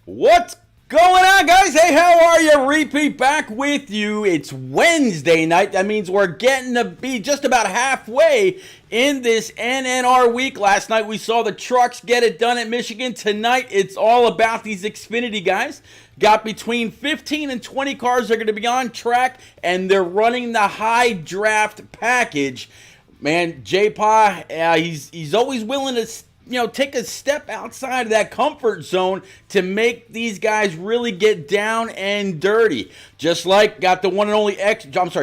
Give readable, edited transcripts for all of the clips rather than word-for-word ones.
What's going on, guys? Hey, how are you? Repeat back with you. It's Wednesday night. That means we're getting to be just about halfway in this NNR week. Last night we saw the trucks get it done at Michigan. Tonight it's all about these Xfinity guys. Got between 15 and 20 cars that are going to be on track, and they're running the high draft package. Man, J-Pa, he's always willing to take a step outside of that comfort zone to make these guys really get down and dirty. Just like got the one and only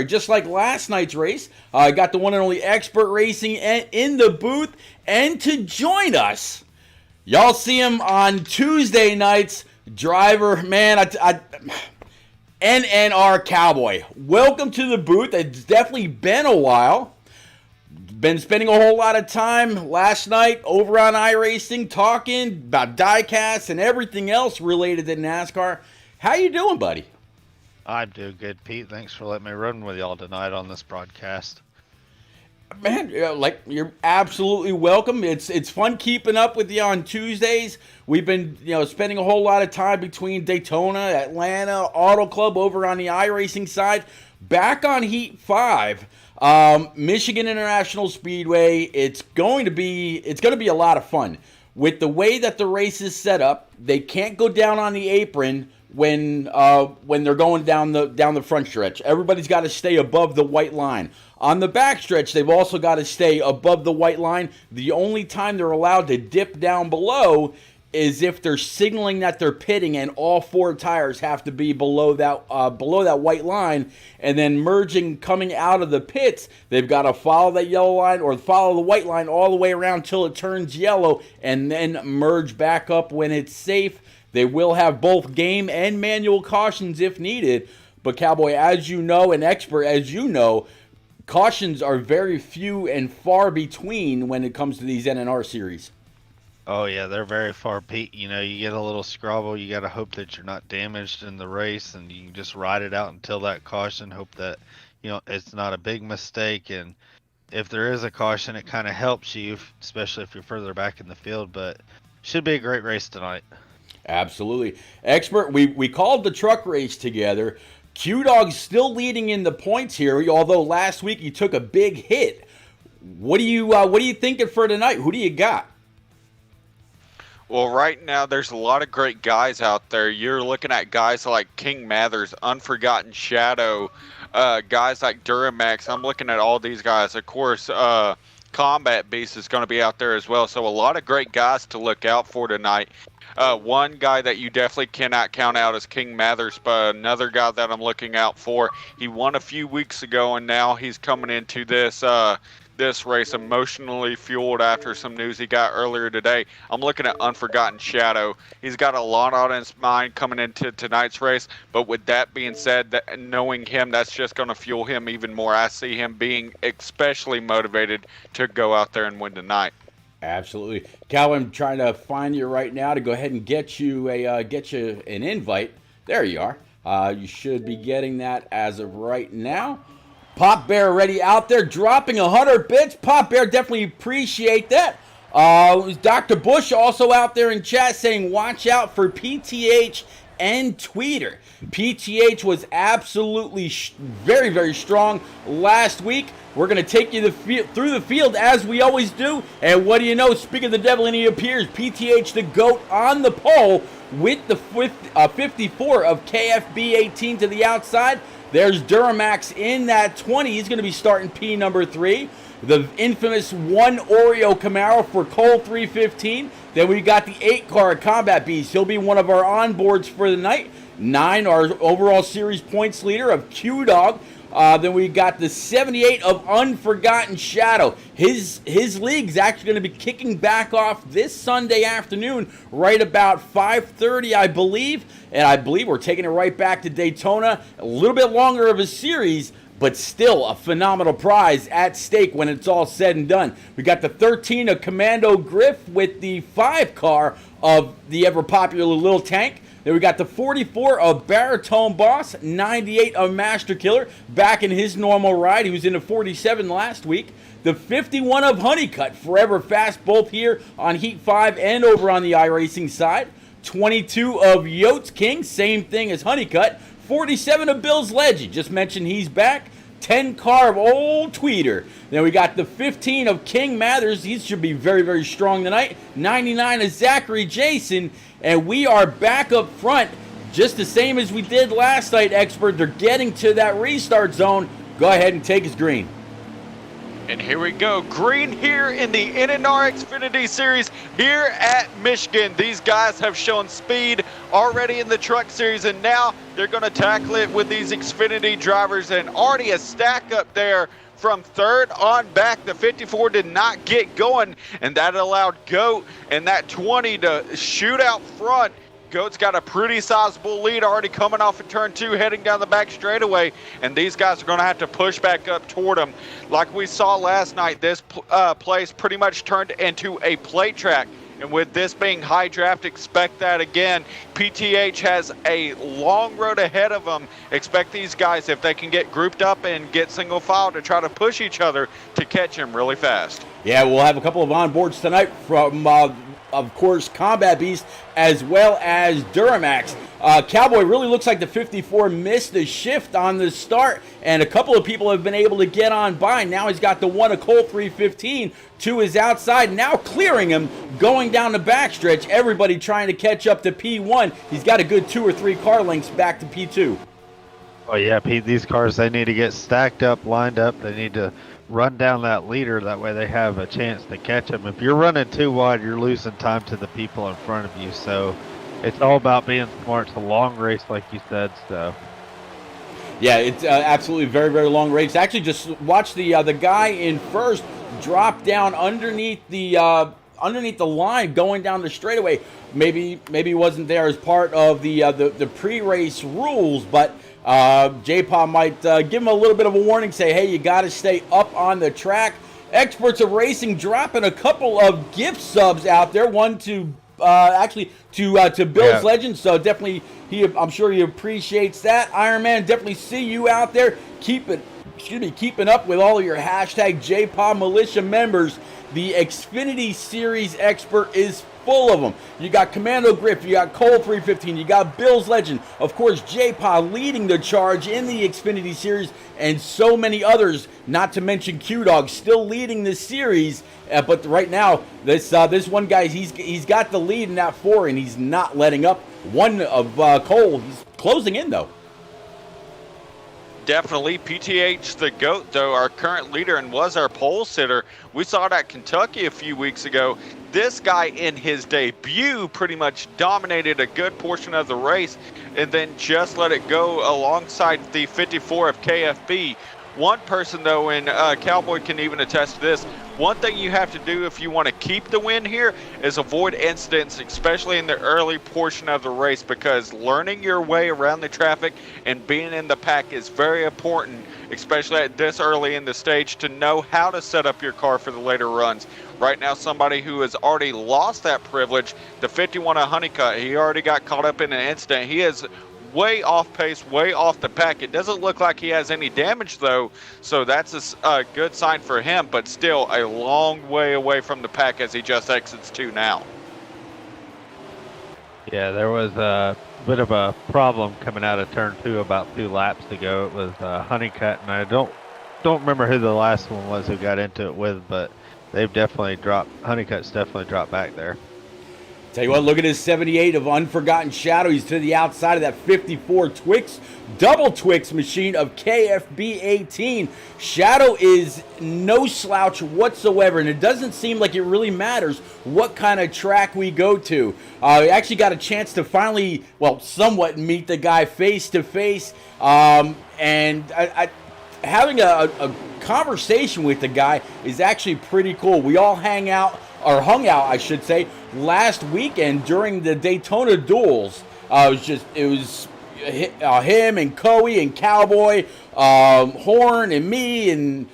just like last night's race, got the one and only Expert Racing in the booth, and to join us, y'all see him on Tuesday nights. Driver, man, NNR Cowboy. Welcome to the booth. It's definitely been a while. Been spending a whole lot of time last night over on iRacing talking about diecast and everything else related to NASCAR. How you doing, buddy? I'm doing good, Pete. Thanks for letting me run with y'all tonight on this broadcast. Man, you're absolutely welcome. It's fun keeping up with you on Tuesdays. We've been spending a whole lot of time between Daytona, Atlanta, Auto Club over on the iRacing side. Back on Heat 5. Michigan International Speedway. It's going to be a lot of fun. With the way that the race is set up, they can't go down on the apron when they're going down the front stretch. Everybody's got to stay above the white line. On the back stretch, they've also got to stay above the white line. The only time they're allowed to dip down below is if they're signaling that they're pitting, and all four tires have to be below that white line. And then coming out of the pits, they've got to follow that yellow line or follow the white line all the way around till it turns yellow, and then merge back up when it's safe. They will have both game and manual cautions if needed. But Cowboy, as you know, and Expert, as you know, cautions are very few and far between when it comes to these NNR series. Oh yeah, they're very far, Pete. You get a little scrabble. You got to hope that you're not damaged in the race, and you can just ride it out until that caution. Hope that it's not a big mistake, and if there is a caution, it kind of helps you, especially if you're further back in the field. But should be a great race tonight. Absolutely, Expert. We called the truck race together. Q-Dog's still leading in the points here, although last week he took a big hit. What are you thinking for tonight? Who do you got? Well, right now there's a lot of great guys out there. You're looking at guys like King Mathers, Unforgotten Shadow, guys like Duramax. I'm looking at all these guys. Of course, Combat Beast is going to be out there as well. So a lot of great guys to look out for tonight. One guy that you definitely cannot count out is King Mathers, but another guy that I'm looking out for, he won a few weeks ago, and now he's coming into this race emotionally fueled after some news he got earlier today. I'm looking at Unforgotten Shadow. He's got a lot on his mind coming into tonight's race, but with that being said, knowing him, that's just going to fuel him even more. I see him being especially motivated to go out there and win tonight. Absolutely. Cal, I'm trying to find you right now to go ahead and get you an invite. There you are. You should be getting that as of right now. Pop Bear already out there dropping 100 bits. Pop Bear, definitely appreciate that. Dr. Bush also out there in chat saying watch out for PTH and Tweeter. PTH was absolutely very, very strong last week. We're going to take you through the field as we always do. And what do you know? Speaking of the devil, and he appears. PTH, the GOAT, on the pole with the 54 of KFB 18 to the outside. There's Duramax in that 20. He's going to be starting P number 3. The infamous 1 Oreo Camaro for Cole 315. Then we got the 8 car Combat Beast. He'll be one of our onboards for the night. 9, our overall series points leader of Q-Dog. Then we got the 78 of Unforgotten Shadow. His league's actually going to be kicking back off this Sunday afternoon, right about 5:30, I believe. And I believe we're taking it right back to Daytona. A little bit longer of a series, but still a phenomenal prize at stake when it's all said and done. We got the 13 of Commando Griff with the 5 car of the ever-popular Little Tank. Then we got the 44 of Baritone Boss, 98 of Master Killer, back in his normal ride. He was in the 47 last week. The 51 of Honeycutt, forever fast, both here on Heat 5 and over on the iRacing side. 22 of Yotes King, same thing as Honeycutt. 47 of Bill's Legend, just mentioned he's back. 10 car of Old Tweeter. Then we got the 15 of King Mathers. He should be very, very strong tonight. 99 of Zachary Jason. And we are back up front, just the same as we did last night, Expert. They're getting to that restart zone. Go ahead and take us green. And here we go, green here in the NNR Xfinity Series here at Michigan. These guys have shown speed already in the Truck Series, and now they're going to tackle it with these Xfinity drivers, and already a stack up there from third on back. The 54 did not get going, and that allowed Goat and that 20 to shoot out front. Goat's got a pretty sizable lead already coming off of turn 2, heading down the back straightaway, and these guys are going to have to push back up toward him. Like we saw last night, this place pretty much turned into a plate track, and with this being high draft, expect that again. PTH has a long road ahead of them. Expect these guys, if they can get grouped up and get single file, to try to push each other to catch him really fast. Yeah, we'll have a couple of onboards tonight from of course, Combat Beast, as well as Duramax. Cowboy really looks like the 54 missed the shift on the start, and a couple of people have been able to get on by. Now he's got the one of Colt 315 to his outside, now clearing him, going down the backstretch. Everybody trying to catch up to P1. He's got a good 2 or 3 car lengths back to P2. Oh yeah, Pete, these cars, they need to get stacked up, lined up. They need to run down that leader. That way they have a chance to catch them. If you're running too wide, you're losing time to the people in front of you. So it's all about being smart. It's a long race, like you said. So yeah, it's absolutely very, very long race. Actually, just watch the guy in first drop down underneath the line going down the straightaway. Maybe he wasn't there as part of the pre-race rules, but J-Paw might give him a little bit of a warning, say, hey, you got to stay up on the track. Experts of Racing dropping a couple of gift subs out there. One to Bill's Legend, so definitely I'm sure he appreciates that. Iron Man, definitely see you out there. Keeping up with all of your hashtag J-Paw Militia members. The Xfinity Series Expert is full of them. You got Commando Griff, you got Cole 315, you got Bill's Legend, of course J-Paw leading the charge in the Xfinity Series, and so many others, not to mention Q-Dog still leading the series. But right now, this one guy, he's got the lead in that 4, and he's not letting up. One of Cole, he's closing in though. Definitely. PTH the GOAT, though, our current leader and was our pole sitter. We saw it at Kentucky a few weeks ago. This guy in his debut pretty much dominated a good portion of the race and then just let it go alongside the 54 of KFB. One person, though, and Cowboy can even attest to this, one thing you have to do if you want to keep the win here is avoid incidents, especially in the early portion of the race, because learning your way around the traffic and being in the pack is very important, especially at this early in the stage, to know how to set up your car for the later runs. Right now, somebody who has already lost that privilege, the 51 of Honeycutt, he already got caught up in an incident. He is way off pace, way off the pack. It doesn't look like he has any damage, though, so that's a good sign for him, but still a long way away from the pack as he just exits 2 now. yeah, there was a bit of a problem coming out of turn 2 about 2 laps ago. It was Honeycutt, and I don't remember who the last one was who got into it with, but they've definitely dropped. Honeycutt's definitely dropped back there. Tell you what, look at his 78 of Unforgotten Shadow. He's to the outside of that 54 Twix, double Twix machine of KFB 18. Shadow is no slouch whatsoever, and it doesn't seem like it really matters what kind of track we go to. We actually got a chance to finally, somewhat meet the guy face to face, and having a conversation with the guy is actually pretty cool. We all hung out, I should say, last weekend during the Daytona duels. It was him and Coey and Cowboy, Horn and me and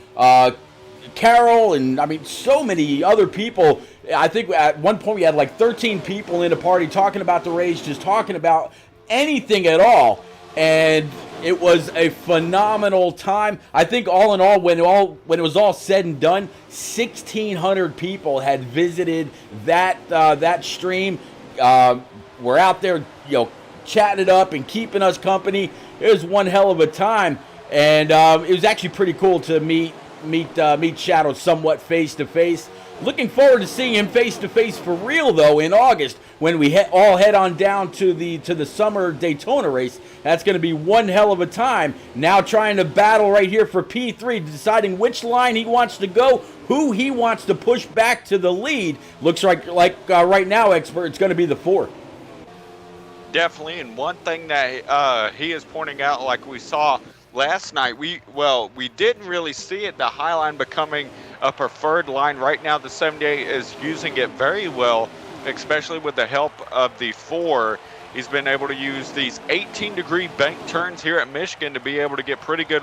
Carol, and I mean so many other people. I think at one point we had like 13 people in a party talking about the race, just talking about anything at all. And it was a phenomenal time. I think all in all, when it was all said and done, 1,600 people had visited that stream. were out there, chatting it up and keeping us company. It was one hell of a time, and it was actually pretty cool to meet Shadow somewhat face to face. Looking forward to seeing him face to face for real though in August when we all head on down to the summer Daytona race. That's going to be one hell of a time. Now trying to battle right here for P3, deciding which line he wants to go, who he wants to push back to the lead. Looks like right now, Expert, it's going to be the 4. Definitely, and one thing that he is pointing out, like we saw last night, we didn't really see it, the high line becoming a preferred line. Right now the 78 is using it very well, especially with the help of the 4. He's been able to use these 18-degree bank turns here at Michigan to be able to get pretty good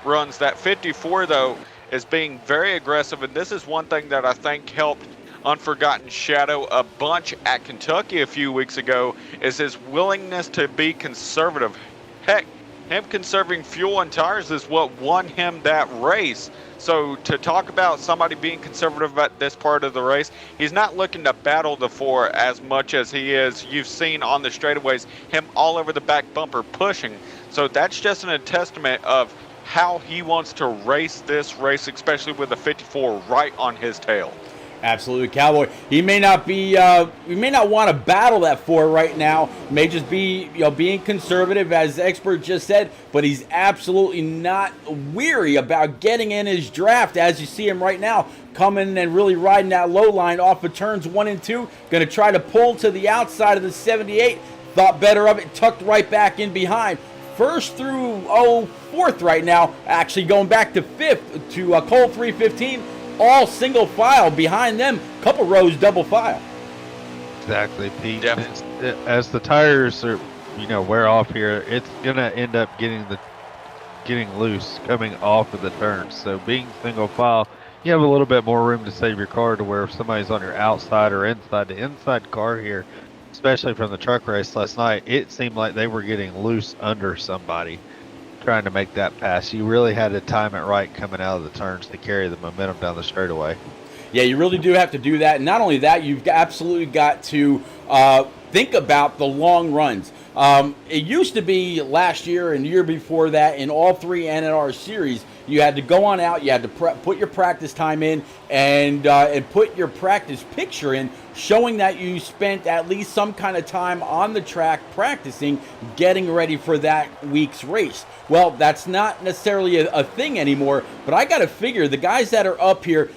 runs. That 54 though is being very aggressive, and this is one thing that I think helped Unforgotten Shadow a bunch at Kentucky a few weeks ago, is his willingness to be conservative. Heck, him conserving fuel and tires is what won him that race. So to talk about somebody being conservative at this part of the race, he's not looking to battle the 4 as much as he is. You've seen on the straightaways him all over the back bumper pushing. So that's just a testament of how he wants to race this race, especially with the 54 right on his tail. Absolutely, Cowboy. He may not want to battle that 4 right now. May just be, being conservative, as the expert just said. But he's absolutely not weary about getting in his draft, as you see him right now, coming and really riding that low line off of turns 1 and 2. Going to try to pull to the outside of the 78. Thought better of it, tucked right back in behind. First through 4th right now, actually going back to 5th to Cole 315. All single file behind them, couple rows double file. Exactly, Pete. Yep. As the tires are, wear off here, it's gonna end up getting loose coming off of the turns. So being single file, you have a little bit more room to save your car to where if somebody's on your outside or inside, the inside car here, especially from the truck race last night, it seemed like they were getting loose under somebody trying to make that pass. You really had to time it right coming out of the turns to carry the momentum down the straightaway. Yeah, you really do have to do that. And not only that, you've absolutely got to think about the long runs. It used to be last year and the year before that in all 3 NNR series, you had to go on out, you had to put your practice time in and put your practice picture in, showing that you spent at least some kind of time on the track practicing, getting ready for that week's race. Well, that's not necessarily a thing anymore, but I got to figure the guys that are up here,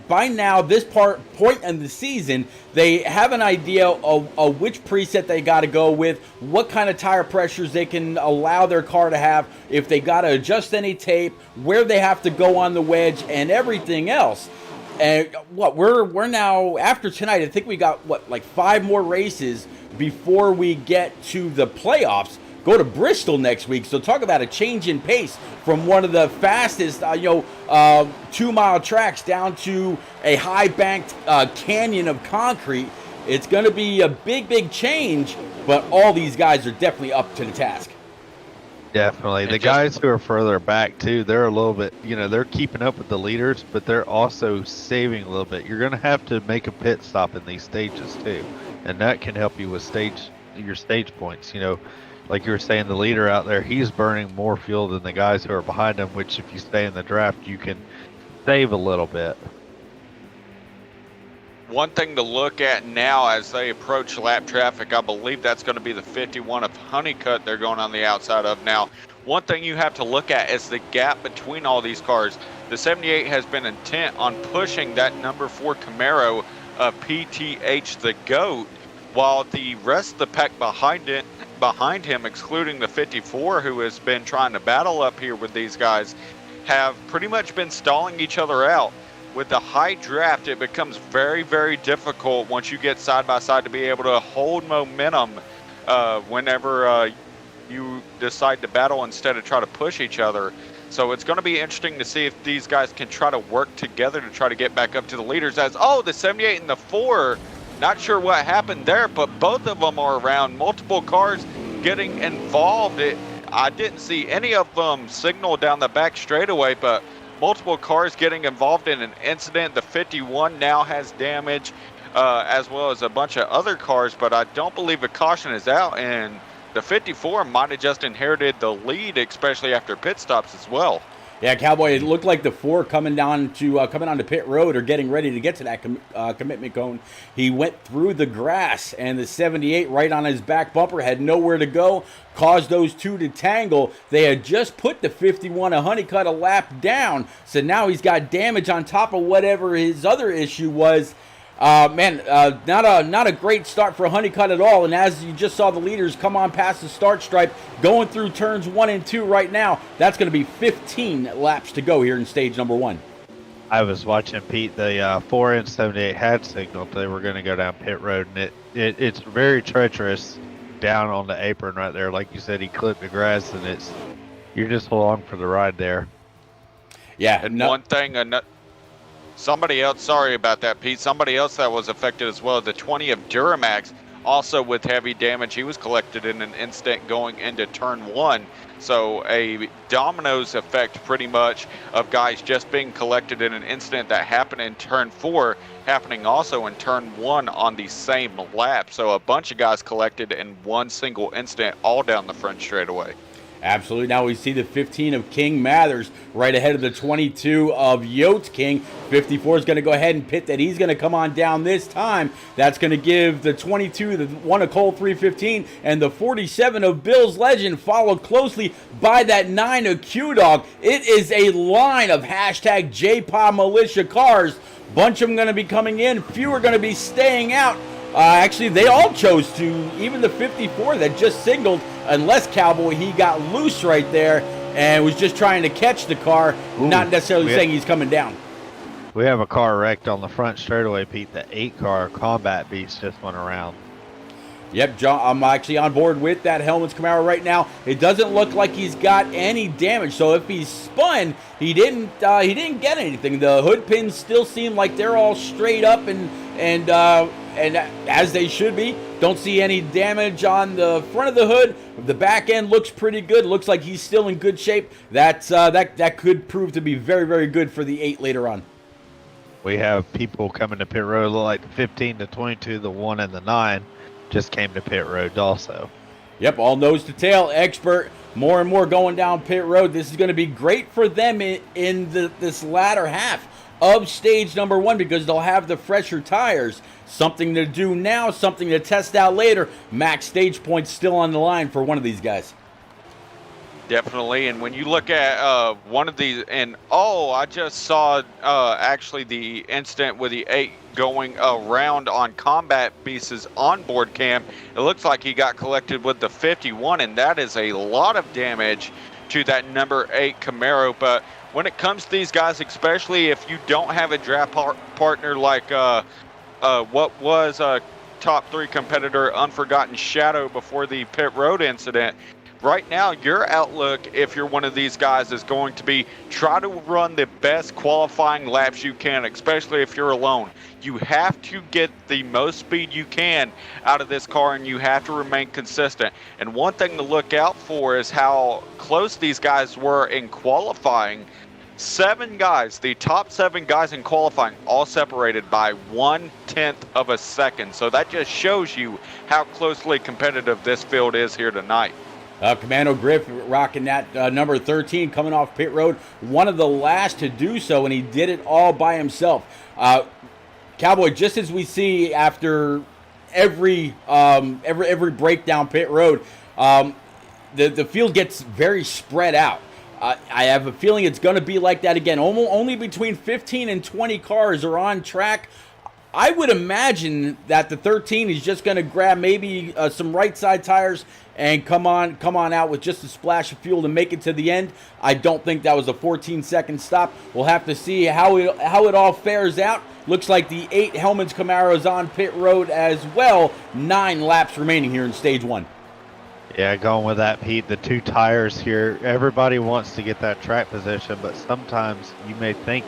by now, this point in the season, they have an idea of which preset they got to go with, what kind of tire pressures they can allow their car to have, if they got to adjust any tape, where they have to go on the wedge, and everything else. And we're now, after tonight, I think we got, 5 more races before we get to the playoffs. Go to Bristol next week. So talk about a change in pace from one of the fastest, 2-mile tracks down to a high-banked canyon of concrete. It's going to be a big change, but all these guys are definitely up to the task. Definitely. The guys who are further back, too, they're a little bit, they're keeping up with the leaders, but they're also saving a little bit. You're going to have to make a pit stop in these stages, too, and that can help you with your stage points, Like you were saying, the leader out there, he's burning more fuel than the guys who are behind him, which if you stay in the draft, you can save a little bit. One thing to look at now as they approach lap traffic, I believe that's going to be the 51 of Honeycutt they're going on the outside of now. One thing you have to look at is the gap between all these cars. The 78 has been intent on pushing that number 4 Camaro of PTH the GOAT, while the rest of the pack behind him, excluding the 54, who has been trying to battle up here with these guys, have pretty much been stalling each other out. With the high draft, it becomes very difficult once you get side by side to be able to hold momentum whenever you decide to battle instead of try to push each other. So it's going to be interesting to see if these guys can try to work together to try to get back up to the leaders. The 78 and the 4, not sure what happened there, but both of them are around. Multiple cars getting involved. I didn't see any of them signal down the back straightaway, but multiple cars getting involved in an incident. The 51 now has damage. as well as a bunch of other cars, but I don't believe a caution is out, and the 54 might have just inherited the lead, especially after pit stops as well. Yeah, Cowboy, it looked like the 4 coming onto pit road or getting ready to get to that commitment cone. He went through the grass, and the 78 right on his back bumper had nowhere to go, caused those 2 to tangle. They had just put the 51, a Honeycutt, a lap down, so now he's got damage on top of whatever his other issue was. Not a great start for Honeycutt at all. And as you just saw the leaders come on past the start stripe, going through turns 1 and 2 right now, that's going to be 15 laps to go here in stage number 1. I was watching Pete. The 4 and 78 had signaled they were going to go down pit road, and it's very treacherous down on the apron right there. Like you said, he clipped the grass, and you're just along for the ride there. Yeah, and one thing. Somebody else, sorry about that, Pete. Somebody else that was affected as well, the 20 of Duramax, also with heavy damage. He was collected in an instant going into turn 1. So a dominoes effect pretty much of guys just being collected in an instant that happened in turn 4, happening also in turn 1 on the same lap. So a bunch of guys collected in one single instant all down the front straightaway. Absolutely. Now we see the 15 of King Mathers right ahead of the 22 of Yotes King. 54 is going to go ahead and pit that. He's going to come on down this time. That's going to give the 22, the 1 of Cole 315, and the 47 of Bill's Legend, followed closely by that 9 of Q-Dog. It is a line of hashtag JPOD Militia cars. Bunch of them going to be coming in. Few are going to be staying out. Actually, they all chose to, even the 54 that just signaled, unless Cowboy, he got loose right there and was just trying to catch the car, not necessarily saying he's coming down. We have a car wrecked on the front straightaway, Pete. The 8 car Combat Beast just went around. Yep, John, I'm actually on board with that Hellman's Camaro right now. It doesn't look like he's got any damage, so if he's spun, he didn't get anything. The hood pins still seem like they're all straight up and as they should be. Don't see any damage on the front of the hood. The back end looks pretty good. Looks like he's still in good shape. That could prove to be very, very good for the 8 later on. We have people coming to pit road, like the 15, the 22, the 1, and the 9 just came to pit road also. Yep, all nose to tail expert. More and more going down pit road. This is going to be great for them in this latter half of stage number 1 because they'll have the fresher tires. Something to do now, something to test out later. Max stage points still on the line for one of these guys. Definitely, and when you look at one of these, and I just saw actually the incident with the 8 going around on Combat Beast's onboard cam. It looks like he got collected with the 51, and that is a lot of damage to that number 8 Camaro. But when it comes to these guys, especially if you don't have a draft partner like what was a top 3 competitor, Unforgotten Shadow, before the pit road incident, right now your outlook, if you're one of these guys, is going to be try to run the best qualifying laps you can, especially if you're alone. You have to get the most speed you can out of this car, and you have to remain consistent. And one thing to look out for is how close these guys were in qualifying. 7 guys, the top 7 guys in qualifying, all separated by 1/10 of a second. So that just shows you how closely competitive this field is here tonight. Commando Griff rocking that number 13 coming off pit road. One of the last to do so, and he did it all by himself. Cowboy, just as we see after every breakdown pit road, the field gets very spread out. I have a feeling it's going to be like that again. Only between 15 and 20 cars are on track. I would imagine that the 13 is just going to grab maybe some right side tires and come on out with just a splash of fuel to make it to the end. I don't think that was a 14-second stop. We'll have to see how it all fares out. Looks like the 8 Hellman's Camaros on pit road as well. 9 laps remaining here in stage 1. Yeah, going with that, Pete. The 2 tires here, everybody wants to get that track position, but sometimes you may think,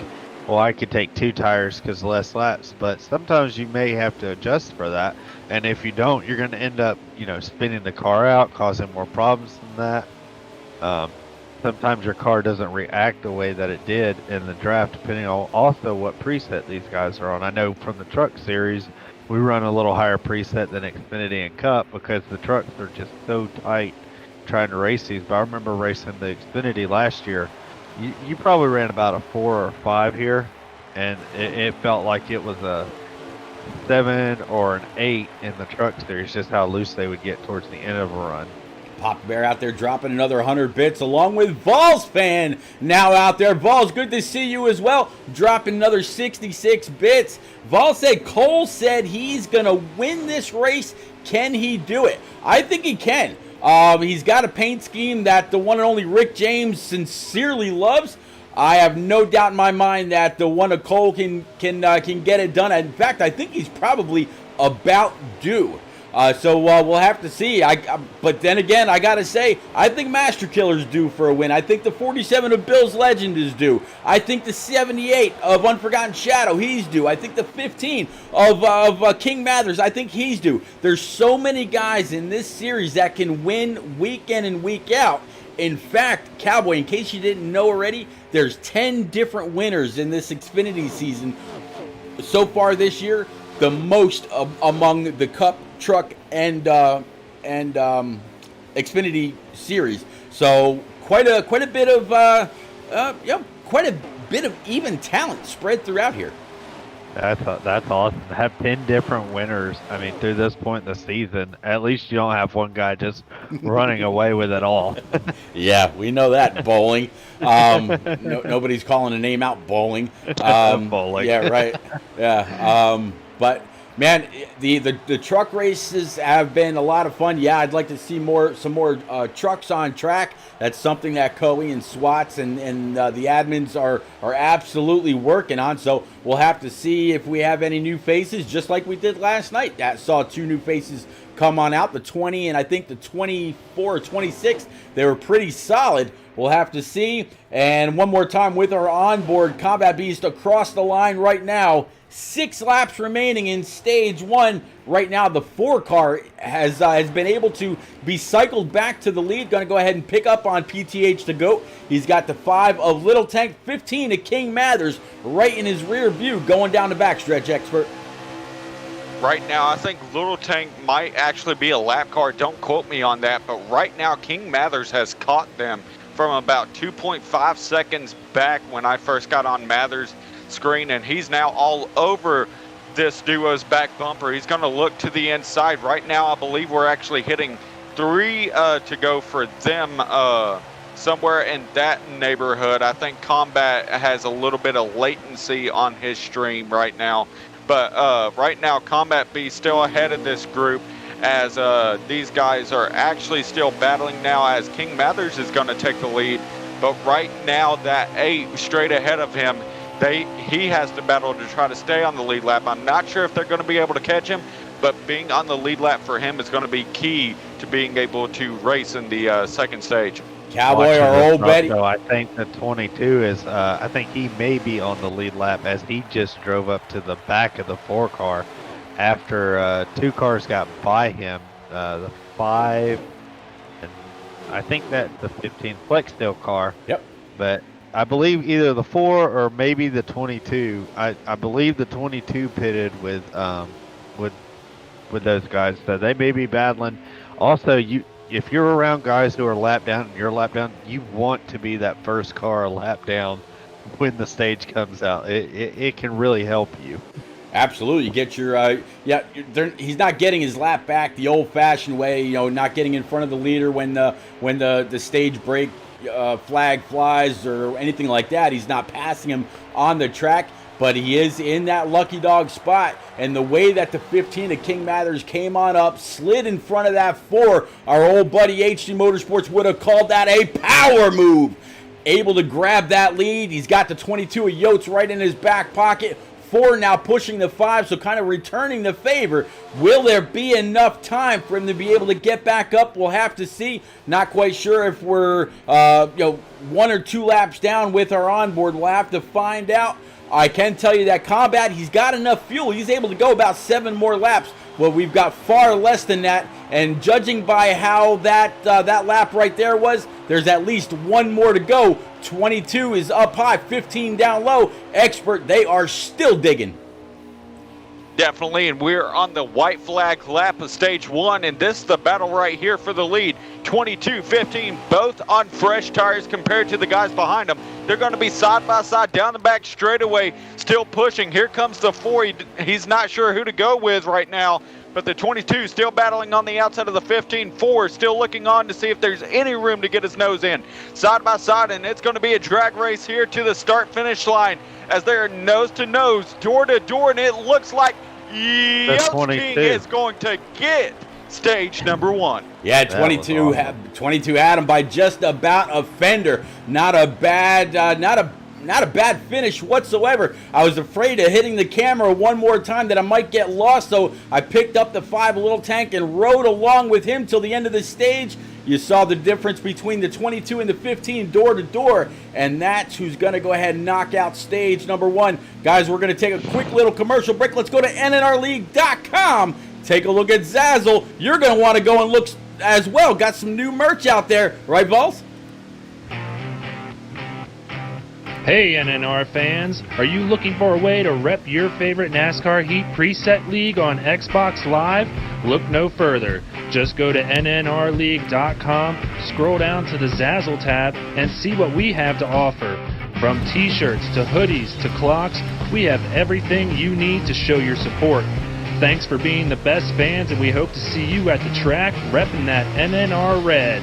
well, I could take 2 tires because less laps, but sometimes you may have to adjust for that. And if you don't, you're going to end up, spinning the car out, causing more problems than that. Sometimes your car doesn't react the way that it did in the draft, depending on also what preset these guys are on. I know from the truck series, we run a little higher preset than Xfinity and Cup because the trucks are just so tight trying to race these. But I remember racing the Xfinity last year. You probably ran about a 4 or 5 here, and it felt like it was a 7 or an 8 in the truck series, just how loose they would get towards the end of a run. Pop Bear out there dropping another 100 bits along with Vols fan now out there. Vols, good to see you as well. Dropping another 66 bits. Vols said Cole said he's going to win this race. Can he do it? I think he can. He's got a paint scheme that the one and only Rick James sincerely loves. I have no doubt in my mind that the one of Cole can get it done. In fact, I think he's probably about due. So we'll have to see. But then again, I got to say, I think Master Killer's due for a win. I think the 47 of Bill's Legend is due. I think the 78 of Unforgotten Shadow, he's due. I think the 15 of King Mathers, I think he's due. There's so many guys in this series that can win week in and week out. In fact, Cowboy, in case you didn't know already, there's 10 different winners in this Xfinity season so far this year. The most among the Cup, Truck, and Xfinity series. So quite a bit of quite a bit of even talent spread throughout here. That's awesome. To have 10 different winners, I mean, through this point in the season, at least you don't have one guy just running away with it all. Yeah, we know that, bowling. Nobody's calling a name out, bowling. Bowling. Yeah, right. Yeah. But man, the truck races have been a lot of fun. Yeah, I'd like to see some more trucks on track. That's something that Coey and Swats and the admins are absolutely working on. So we'll have to see if we have any new faces, just like we did last night. That saw 2 new faces come on out, the 20 and I think the 24 or 26. They were pretty solid. We'll have to see. And one more time with our onboard Combat Beast across the line right now. 6 laps remaining in stage 1. Right now, the 4 car has been able to be cycled back to the lead. Going to go ahead and pick up on PTH to go. He's got the 5 of Little Tank, 15 of King Mathers right in his rear view going down the backstretch, Expert. Right now, I think Little Tank might actually be a lap car. Don't quote me on that. But right now, King Mathers has caught them from about 2.5 seconds back when I first got on Mathers' screen, and he's now all over this duo's back bumper. He's going to look to the inside. Right now, I believe we're actually hitting 3 to go for them somewhere in that neighborhood. I think Combat has a little bit of latency on his stream right now. But right now, Combat B still ahead of this group as these guys are actually still battling now as King Mathers is going to take the lead. But right now, that 8 straight ahead of him, he has to battle to try to stay on the lead lap. I'm not sure if they're going to be able to catch him, but being on the lead lap for him is going to be key to being able to race in the second stage. Cowboy, our old Betty. So I think the 22 is, I think he may be on the lead lap as he just drove up to the back of the 4 car after 2 cars got by him, the 5, and I think that the 15 Flextail car. Yep. But I believe either the 4 or maybe the 22. I believe the 22 pitted with those guys, so they may be battling. Also, if you're around guys who are lap down and you're lap down, you want to be that first car lap down when the stage comes out. It can really help you. Absolutely. You get your he's not getting his lap back the old-fashioned way, not getting in front of the leader when the stage break flag flies or anything like that. He's not passing him on the track, but he is in that lucky dog spot. And the way that the 15 of King Mathers came on up, slid in front of that 4, our old buddy HD Motorsports would have called that a power move. Able to grab that lead. He's got the 22 of Yotes right in his back pocket. 4 now pushing the 5, so kind of returning the favor. Will there be enough time for him to be able to get back up? We'll have to see. Not quite sure if we're 1 or 2 laps down with our onboard. We'll have to find out. I can tell you that Combat, he's got enough fuel. He's able to go about 7 more laps. Well, we've got far less than that, and judging by how that lap right there was, there's at least 1 more to go. 22 is up high, 15 down low. Expert, they are still digging. Definitely, and we're on the white flag lap of stage 1, and this is the battle right here for the lead. 22-15, both on fresh tires compared to the guys behind them. They're going to be side by side down the back straightaway, still pushing. Here comes the 4. He's not sure who to go with right now, but the 22 still battling on the outside of the 15. 4 still looking on to see if there's any room to get his nose in. Side by side, and it's going to be a drag race here to the start-finish line as they are nose to nose, door to door, and it looks like Young King is going to get stage number 1. Yeah, 22 had him by just about a fender. Not a bad finish whatsoever. I was afraid of hitting the camera one more time that I might get lost, so I picked up the 5 little tank and rode along with him till the end of the stage. You saw the difference between the 22 and the 15 door to door, and that's who's going to go ahead and knock out stage number 1. Guys, we're going to take a quick little commercial break. Let's go to NNRLeague.com. Take a look at Zazzle. You're going to want to go and look as well. Got some new merch out there. Right, Vols? Hey NNR fans, are you looking for a way to rep your favorite NASCAR Heat preset league on Xbox Live? Look no further. Just go to NNRLeague.com, scroll down to the Zazzle tab, and see what we have to offer. From t-shirts to hoodies to clocks, we have everything you need to show your support. Thanks for being the best fans, and we hope to see you at the track repping that NNR red.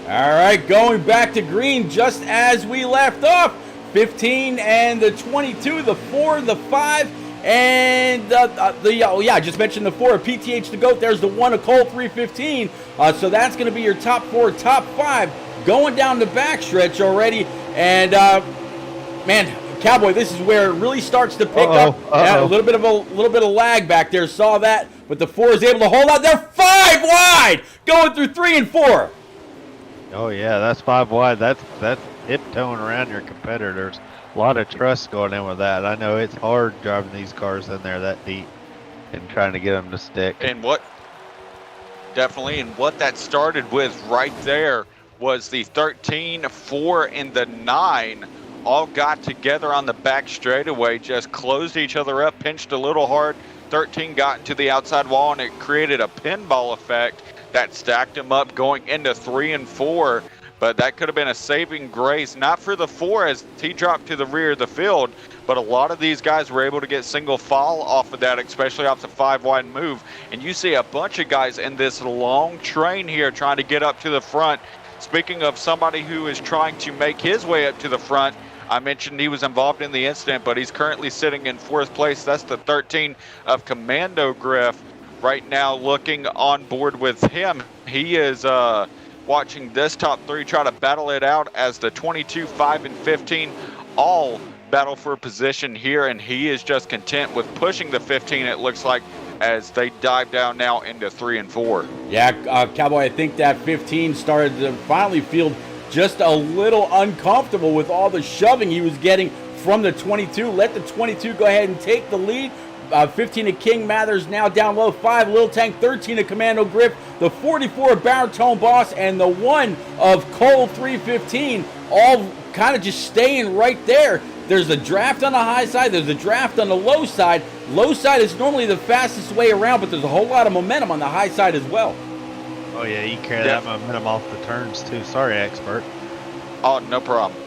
All right, going back to green just as we left off. 15 and the 22, the 4, the 5, and I just mentioned the 4, PTH the GOAT. There's the 1, a Cole 315. So that's going to be your top 4, top 5 going down the backstretch already. And, man, Cowboy, this is where it really starts to pick up. Yeah, a little bit of lag back there. Saw that, but the 4 is able to hold out. They're 5 wide going through 3 and 4. Oh yeah, that's 5 wide. That's hip-toeing around your competitors. A lot of trust going in with that. I know it's hard driving these cars in there that deep and trying to get them to stick. And what that started with right there was the 13, 4, and the 9 all got together on the back straightaway, just closed each other up, pinched a little hard. 13 got into the outside wall, and it created a pinball effect that stacked him up going into 3 and 4, but that could have been a saving grace, not for the 4 as he dropped to the rear of the field, but a lot of these guys were able to get single file off of that, especially off the 5 wide move. And you see a bunch of guys in this long train here trying to get up to the front. Speaking of somebody who is trying to make his way up to the front, I mentioned he was involved in the incident, but he's currently sitting in 4th place. That's the 13 of Commando Griff. Right now looking on board with him. He is watching this top 3 try to battle it out as the 22, 5, and 15 all battle for position here, and he is just content with pushing the 15, it looks like, as they dive down now into 3 and 4. Yeah, Cowboy, I think that 15 started to finally feel just a little uncomfortable with all the shoving he was getting from the 22. Let the 22 go ahead and take the lead. 15 of King Mathers now down low. 5 Little Tank, 13 of Commando Griff, the 44 of Baritone Boss, and the 1 of Cole 315, all kind of just staying right there. There's a draft on the high side. There's a draft on the low side. Low side is normally the fastest way around, but there's a whole lot of momentum on the high side as well. Oh yeah, you carry that momentum off the turns too. Sorry, expert. Oh, no problem.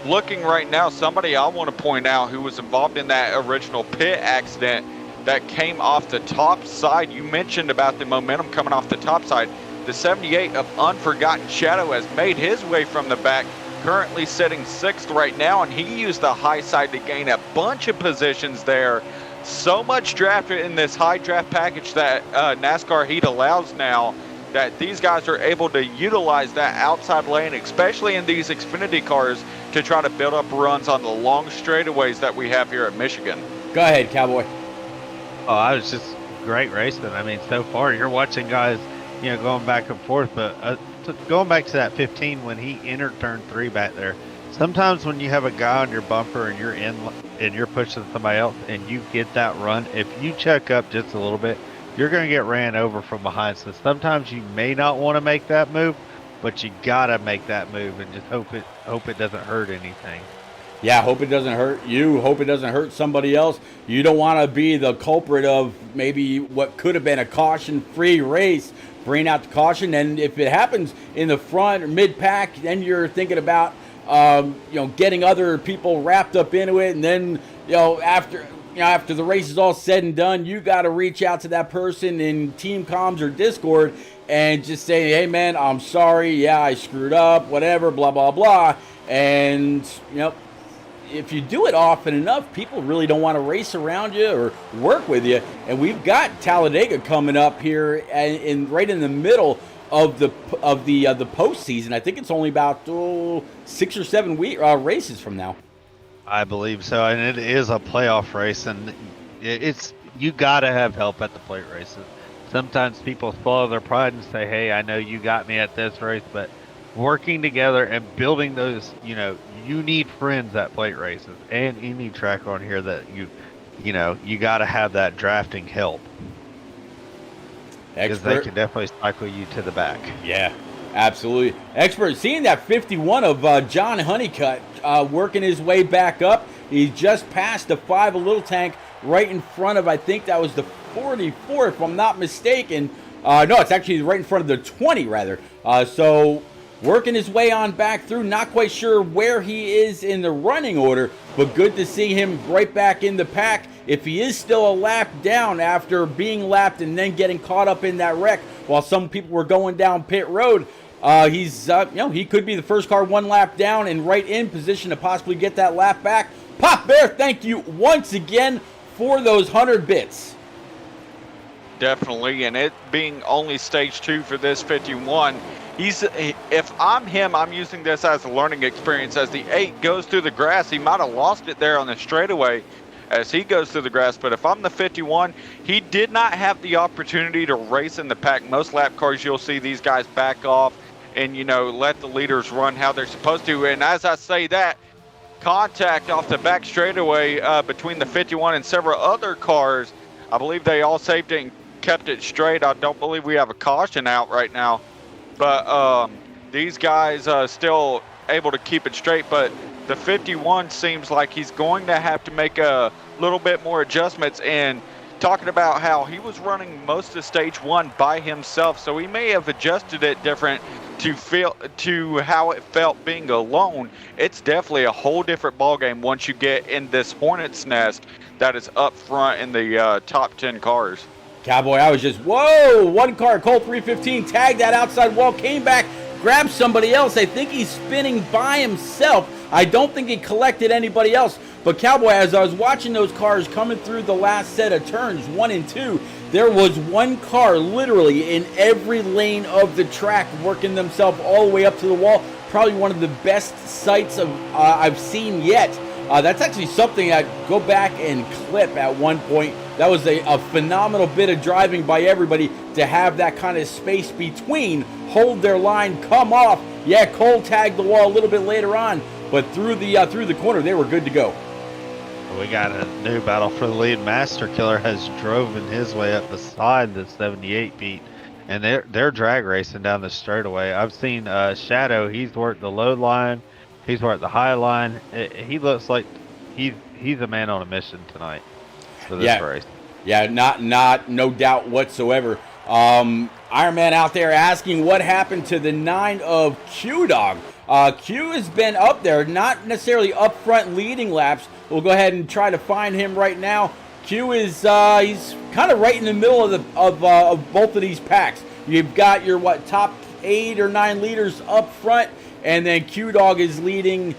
Looking right now, somebody I want to point out who was involved in that original pit accident that came off the top side. You mentioned about the momentum coming off the top side. The 78 of Unforgotten Shadow has made his way from the back, currently sitting 6th right now, and he used the high side to gain a bunch of positions there. So much draft in this high draft package that NASCAR Heat allows now, that these guys are able to utilize that outside lane, especially in these Xfinity cars, to try to build up runs on the long straightaways that we have here at Michigan. Go ahead, Cowboy. Oh, I was just great racing. I mean, so far you're watching guys, going back and forth, but going back to that 15 when he entered turn 3 back there. Sometimes when you have a guy on your bumper and you're in and you're pushing somebody else and you get that run, if you check up just a little bit, you're going to get ran over from behind. So sometimes you may not want to make that move, but you gotta make that move and just hope it doesn't hurt anything. Yeah, hope it doesn't hurt you. Hope it doesn't hurt somebody else. You don't want to be the culprit of maybe what could have been a caution-free race. Bring out the caution, and if it happens in the front or mid-pack, then you're thinking about getting other people wrapped up into it, and then after the race is all said and done, you got to reach out to that person in team comms or Discord and just say, hey man, I'm sorry, yeah, I screwed up, whatever, blah blah blah. And if you do it often enough, people really don't want to race around you or work with you. And we've got Talladega coming up here, right in the middle of the postseason. I think it's only about 6 or 7 races from now. I believe so, and it is a playoff race, and you got to have help at the plate races. Sometimes people swallow their pride and say, "Hey, I know you got me at this race," but working together and building those, you need friends at plate races and any track on here that you got to have that drafting help. Because they can definitely cycle you to the back. Yeah, absolutely. Expert, seeing that 51 of John Honeycutt working his way back up. He just passed the 5 a little tank right in front of, I think that was the 44, if I'm not mistaken. No, it's actually right in front of the 20, rather. So working his way on back through. Not quite sure where he is in the running order, but good to see him right back in the pack. If he is still a lap down after being lapped and then getting caught up in that wreck while some people were going down pit road, he could be the first car 1 lap down and right in position to possibly get that lap back. Pop Bear, thank you once again for those 100 bits. Definitely, and it being only stage 2 for this 51, if I'm him, I'm using this as a learning experience. As the 8 goes through the grass, he might have lost it there on the straightaway as he goes through the grass, but if I'm the 51, he did not have the opportunity to race in the pack. Most lap cars, you'll see these guys back off and let the leaders run how they're supposed to. And as I say that, contact off the back straightaway between the 51 and several other cars. I believe they all saved it and kept it straight. I don't believe we have a caution out right now, but these guys still able to keep it straight. But the 51 seems like he's going to have to make a little bit more adjustments, and talking about how he was running most of stage 1 by himself, so he may have adjusted it different to how it felt being alone. It's definitely a whole different ballgame once you get in this hornet's nest that is up front in the top 10 cars. Cowboy, I was just, whoa, 1 car, Colt 315, tagged that outside wall, came back, grabbed somebody else. I think he's spinning by himself. I don't think he collected anybody else. But Cowboy, as I was watching those cars coming through the last set of turns, 1 and 2, there was 1 car literally in every lane of the track working themselves all the way up to the wall. Probably one of the best sights I've seen yet. That's actually something I'd go back and clip at one point. That was a phenomenal bit of driving by everybody to have that kind of space between, hold their line, come off. Yeah, Cole tagged the wall a little bit later on, but through the corner, they were good to go. We got a new battle for the lead. Master Killer has driven his way up beside the 78 beat, and they're drag racing down the straightaway. I've seen Shadow. He's worked the low line. He's worked the high line. He looks like he's a man on a mission tonight for this race. Yeah, no doubt whatsoever. Iron Man out there asking what happened to the 9 of Q-Dog. Q has been up there, not necessarily up front leading laps. We'll go ahead and try to find him right now. Q is he's kind of right in the middle of both of these packs. You've got your top 8 or 9 leaders up front, and then Q-Dog is leading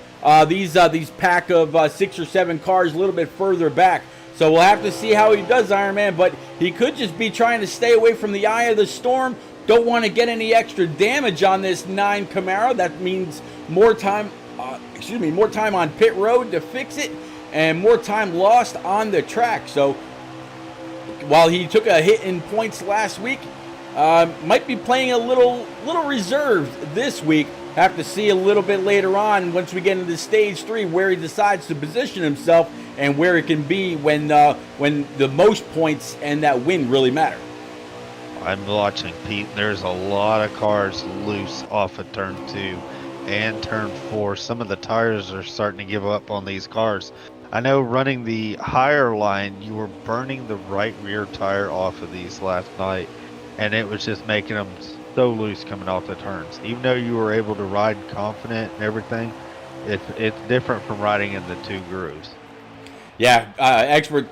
these pack of 6 or 7 cars a little bit further back. So we'll have to see how he does, Iron Man, but he could just be trying to stay away from the eye of the storm. Don't want to get any extra damage on this 9 Camaro. That means more time on pit road to fix it, and more time lost on the track. So while he took a hit in points last week, might be playing a little reserved this week. Have to see a little bit later on once we get into stage 3 where he decides to position himself and where it can be when the most points and that win really matter. I'm watching Pete. There's a lot of cars loose off of turn 2 and turn 4. Some of the tires are starting to give up on these cars. I know running the higher line, you were burning the right rear tire off of these last night, and it was just making them so loose coming off the turns. Even though you were able to ride confident and everything, it's different from riding in the 2 grooves. Yeah, expert.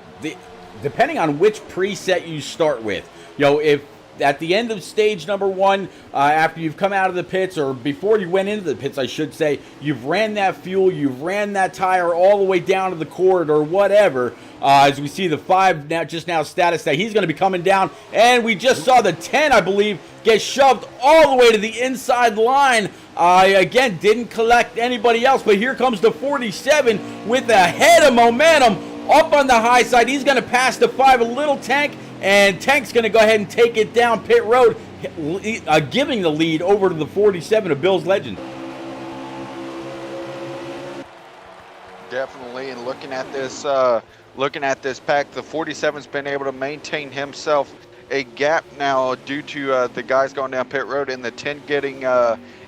Depending on which preset you start with, if at the end of stage number 1, after you've come out of the pits, or before you went into the pits, I should say, you've ran that fuel, you've ran that tire all the way down to the corridor or whatever. As we see the 5 now status that he's going to be coming down, and we just saw the 10, I believe, get shoved all the way to the inside line. Again, didn't collect anybody else, but here comes the 47 with a head of momentum up on the high side. He's going to pass the 5, a little Tank, and Tank's going to go ahead and take it down pit road, giving the lead over to the 47 of Bill's Legend. Definitely, and looking at this pack, the 47's been able to maintain himself a gap now due to the guys going down pit road, and the 10 getting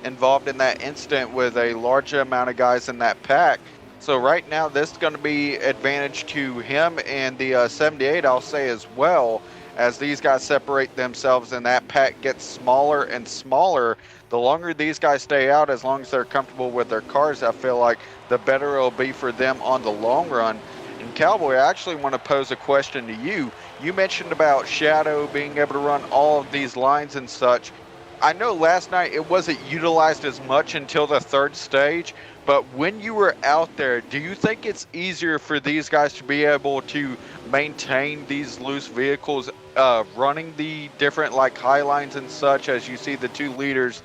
involved in that incident with a large amount of guys in that pack. So right now, this is going to be advantage to him and the 78, I'll say, as well, as these guys separate themselves and that pack gets smaller and smaller. The longer these guys stay out, as long as they're comfortable with their cars, I feel like the better it'll be for them on the long run. And Cowboy, I actually want to pose a question to you. You mentioned about Shadow being able to run all of these lines and such. I know last night it wasn't utilized as much until the 3rd stage, but when you were out there, do you think it's easier for these guys to be able to maintain these loose vehicles, running the different high lines and such, as you see the 2 leaders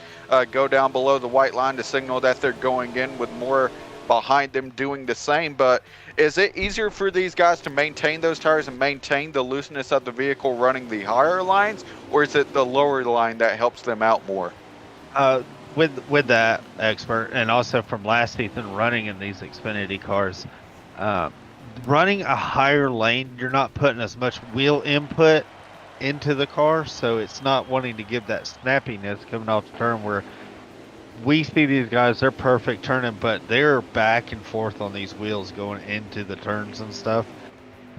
go down below the white line to signal that they're going in, with more behind them doing the same? But is it easier for these guys to maintain those tires and maintain the looseness of the vehicle running the higher lines, or is it the lower line that helps them out more? With that, expert, and also from last season running in these Xfinity cars, running a higher lane, you're not putting as much wheel input into the car, so it's not wanting to give that snappiness coming off the turn, where we see these guys, they're perfect turning, but they're back and forth on these wheels going into the turns and stuff,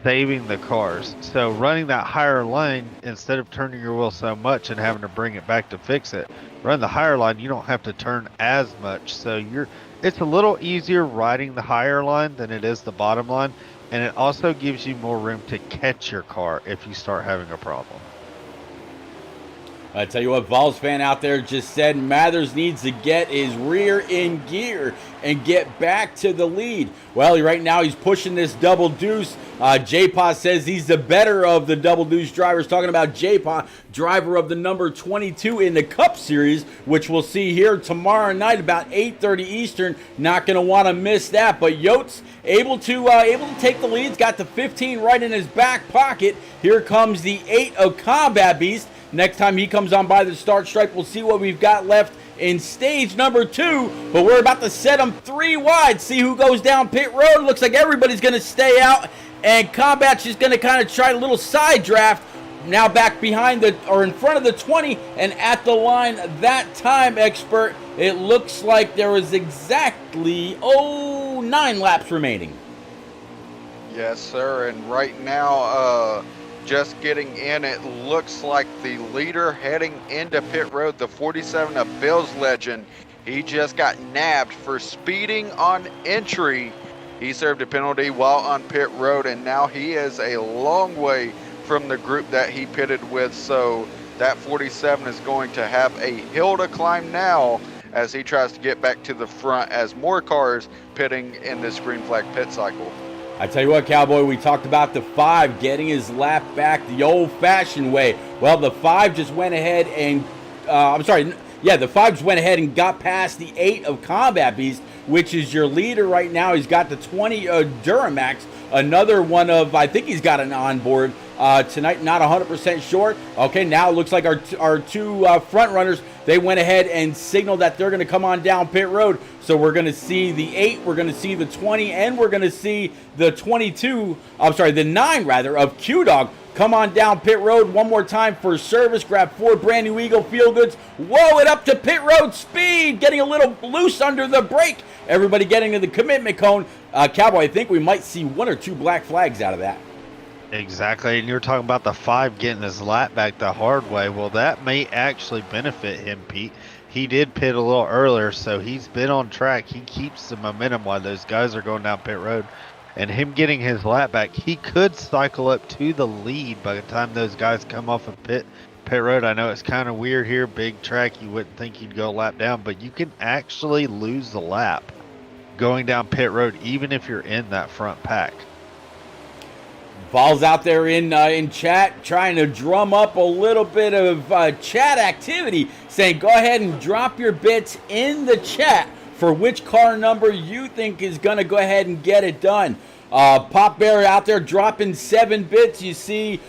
saving the cars. So running that higher line, instead of turning your wheel so much and having to bring it back to fix it, run the higher line, you don't have to turn as much. So it's a little easier riding the higher line than it is the bottom line, and it also gives you more room to catch your car if you start having a problem. I tell you what, Vols fan out there just said Mathers needs to get his rear in gear and get back to the lead. Well, right now he's pushing this double deuce. J-Pa says he's the better of the double deuce drivers. Talking about J-Pa, driver of the number 22 in the Cup Series, which we'll see here tomorrow night about 8:30 Eastern. Not going to want to miss that. But Yotes able to take the leads, got the 15 right in his back pocket. Here comes the 8 of Combat Beast. Next time he comes on by the start stripe, we'll see what we've got left in stage number 2. But we're about to set them 3 wide. See who goes down pit road. Looks like everybody's going to stay out. And Combat's just going to kind of try a little side draft. Now back behind in front of the 20 and at the line that time, expert. It looks like there was exactly 9 laps remaining. Yes, sir. And right now, just getting in, it looks like the leader heading into pit road, the 47 of Bill's Legend. He just got nabbed for speeding on entry. He served a penalty while on pit road, and now he is a long way from the group that he pitted with. So that 47 is going to have a hill to climb now as he tries to get back to the front, as more cars pitting in this green flag pit cycle. I tell you what, Cowboy, we talked about the 5 getting his lap back the old-fashioned way. Well, the 5 just went ahead and, the 5 just went ahead and got past the 8 of Combat Beast, which is your leader right now. He's got the 20 Duramax, another one of, I think he's got an onboard tonight, not 100% sure. Okay, now it looks like our 2 front runners, they went ahead and signaled that they're going to come on down pit road. So we're going to see the 8, we're going to see the 20, and we're going to see the the 9 rather of Q-Dog. Come on down pit road one more time for service. Grab 4 brand new Eagle Feel Goods. Whoa, it up to pit road speed. Getting a little loose under the brake. Everybody getting to the commitment cone. Cowboy, I think we might see 1 or 2 black flags out of that. Exactly, and you're talking about the 5 getting his lap back the hard way. Well, that may actually benefit him, Pete. He did pit a little earlier, so he's been on track. He keeps the momentum while those guys are going down pit road. And him getting his lap back, he could cycle up to the lead by the time those guys come off of pit road. I know it's kind of weird here, big track. You wouldn't think you'd go a lap down, but you can actually lose the lap going down pit road, even if you're in that front pack. Ball's out there in chat, trying to drum up a little bit of chat activity, saying go ahead and drop your bits in the chat for which car number you think is going to go ahead and get it done. Pop Bear out there dropping 7 bits. You see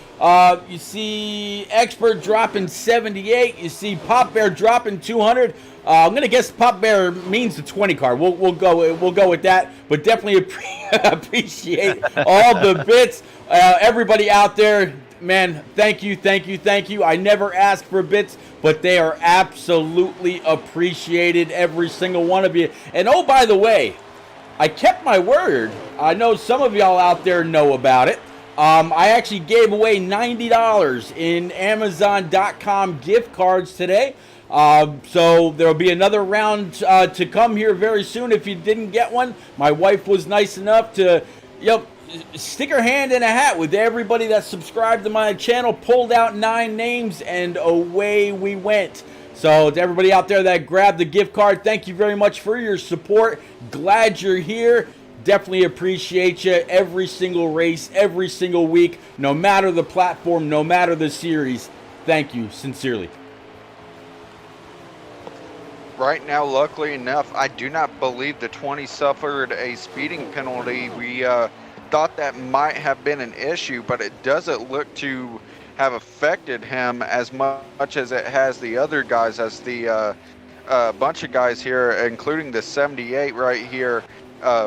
Expert dropping 78. You see Pop Bear dropping 200. I'm gonna guess Pop Bear means the 20 car. We'll go with that. But definitely appreciate all the bits. Everybody out there, man, thank you. I never ask for bits, but they are absolutely appreciated, every single one of you. And oh, by the way, I kept my word. I know some of y'all out there know about it. I actually gave away $90 in Amazon.com gift cards today. So there'll be another round to come here very soon. If you didn't get one, my wife was nice enough to, stick her hand in a hat with everybody that subscribed to my channel, pulled out 9 names, and away we went. So to everybody out there that grabbed the gift card, thank you very much for your support. Glad you're here. Definitely appreciate you every single race, every single week, no matter the platform, no matter the series. Thank you sincerely. Right now, luckily enough, I do not believe the 20 suffered a speeding penalty. We thought that might have been an issue, but it doesn't look to have affected him as much as it has the other guys, as the bunch of guys here, including the 78 right here,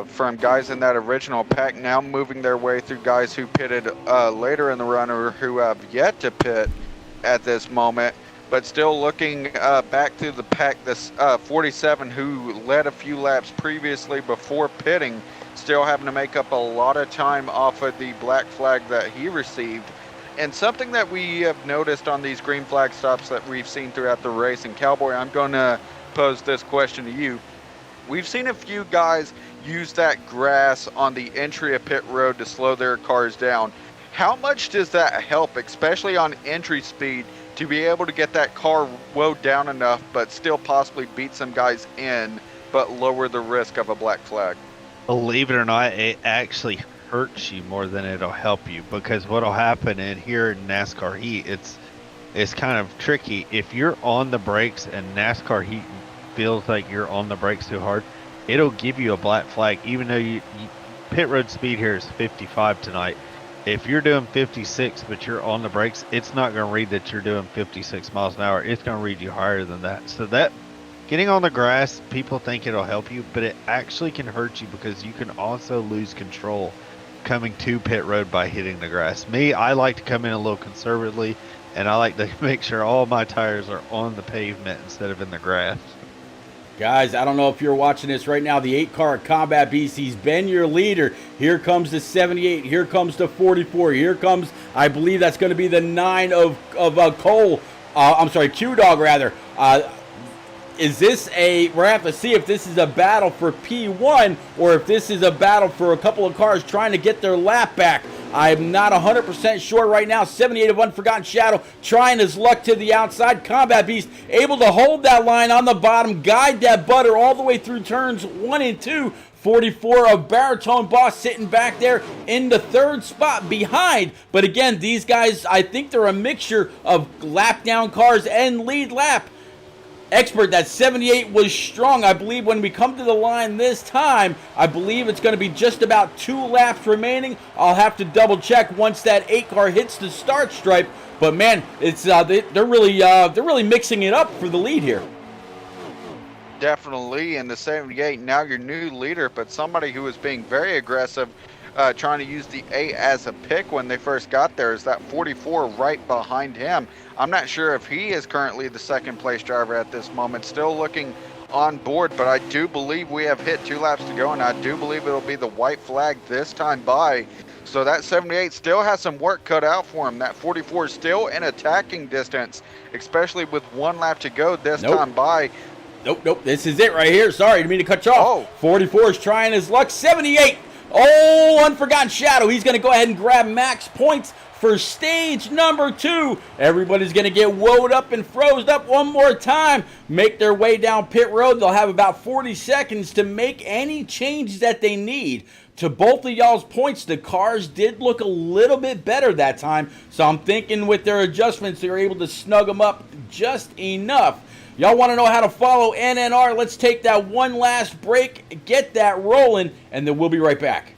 from guys in that original pack now moving their way through guys who pitted later in the run or who have yet to pit at this moment. But still looking back through the pack, this 47 who led a few laps previously before pitting, still having to make up a lot of time off of the black flag that he received. And something that we have noticed on these green flag stops that we've seen throughout the race, and Cowboy, I'm going to pose this question to you. We've seen a few guys use that grass on the entry of pit road to slow their cars down. How much does that help, especially on entry speed, to be able to get that car wound down enough but still possibly beat some guys in but lower the risk of a black flag? Believe it or not, it actually hurts you more than it'll help you, because what'll happen in here in NASCAR heat, it's kind of tricky. If you're on the brakes and NASCAR heat feels like you're on the brakes too hard, it'll give you a black flag, even though you pit road speed here is 55 tonight. If you're doing 56 but you're on the brakes, it's not going to read that you're doing 56 miles an hour. It's going to read you higher than that. So that getting on the grass, people think it'll help you, but it actually can hurt you, because you can also lose control coming to pit road by hitting the grass. Me, I like to come in a little conservatively, and I like to make sure all my tires are on the pavement instead of in the grass. Guys, I don't know if you're watching this right now. The 8-car Combat Beast, he's been your leader. Here comes the 78. Here comes the 44. Here comes, I believe that's going to be the 9 of Cole. Q-Dog, rather. Is this we're going to have to see if this is a battle for P1 or if this is a battle for a couple of cars trying to get their lap back. I'm not 100% sure right now. 78 of Unforgotten Shadow trying his luck to the outside. Combat Beast able to hold that line on the bottom, guide that butter all the way through turns 1 and 2. 44 of Baritone Boss sitting back there in the 3rd spot behind. But again, these guys, I think they're a mixture of lap down cars and lead lap. Expert, that 78 was strong. I believe when we come to the line this time, I believe it's going to be just about 2 laps remaining. I'll have to double check once that 8-car hits the start stripe. But man, it's they're really mixing it up for the lead here. Definitely, and the 78 now your new leader, but somebody who was being very aggressive trying to use the 8 as a pick when they first got there. Is that 44 right behind him? I'm not sure if he is currently the second place driver at this moment. Still looking on board, but I do believe we have hit 2 laps to go, and I do believe it'll be the white flag this time by. So that 78 still has some work cut out for him. That 44 is still in attacking distance, especially with 1 lap to go this time by. Nope. This is it right here. Sorry, didn't mean to cut you off. 44 is trying his luck. 78. Oh, Unforgotten Shadow. He's going to go ahead and grab max points for stage number 2. Everybody's going to get woed up and froze up one more time. Make their way down pit road. They'll have about 40 seconds to make any changes that they need. To both of y'all's points, the cars did look a little bit better that time. So I'm thinking with their adjustments, they're able to snug them up just enough. Y'all want to know how to follow NNR? Let's take that one last break, get that rolling, and then we'll be right back.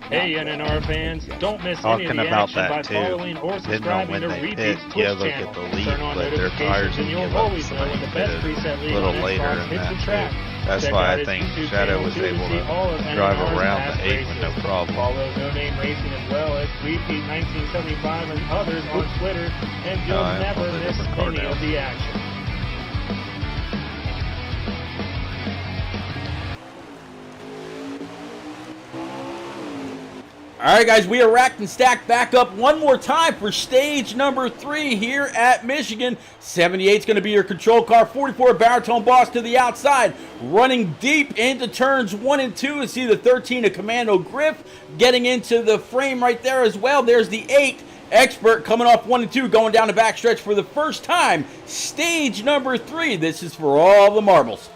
Hey NNR fans, don't miss any of the action by following or subscribing to Repeat's Twitch channel. Turn on notifications and you'll always know when the best preset league on Xbox hits the track. That's why I think Shadow was able to drive around the 8 with no problem. Follow No Name Racing as well as Repeat 1975 and others on Twitter, and you'll never miss any of the action. All right, guys, we are racked and stacked back up one more time for stage number 3 here at Michigan. 78 is going to be your control car. 44 Baritone Boss to the outside, running deep into turns 1 and 2. You see the 13 of Commando Griff getting into the frame right there as well. There's the 8 Expert coming off 1 and 2, going down the backstretch for the first time. Stage number 3. This is for all the marbles.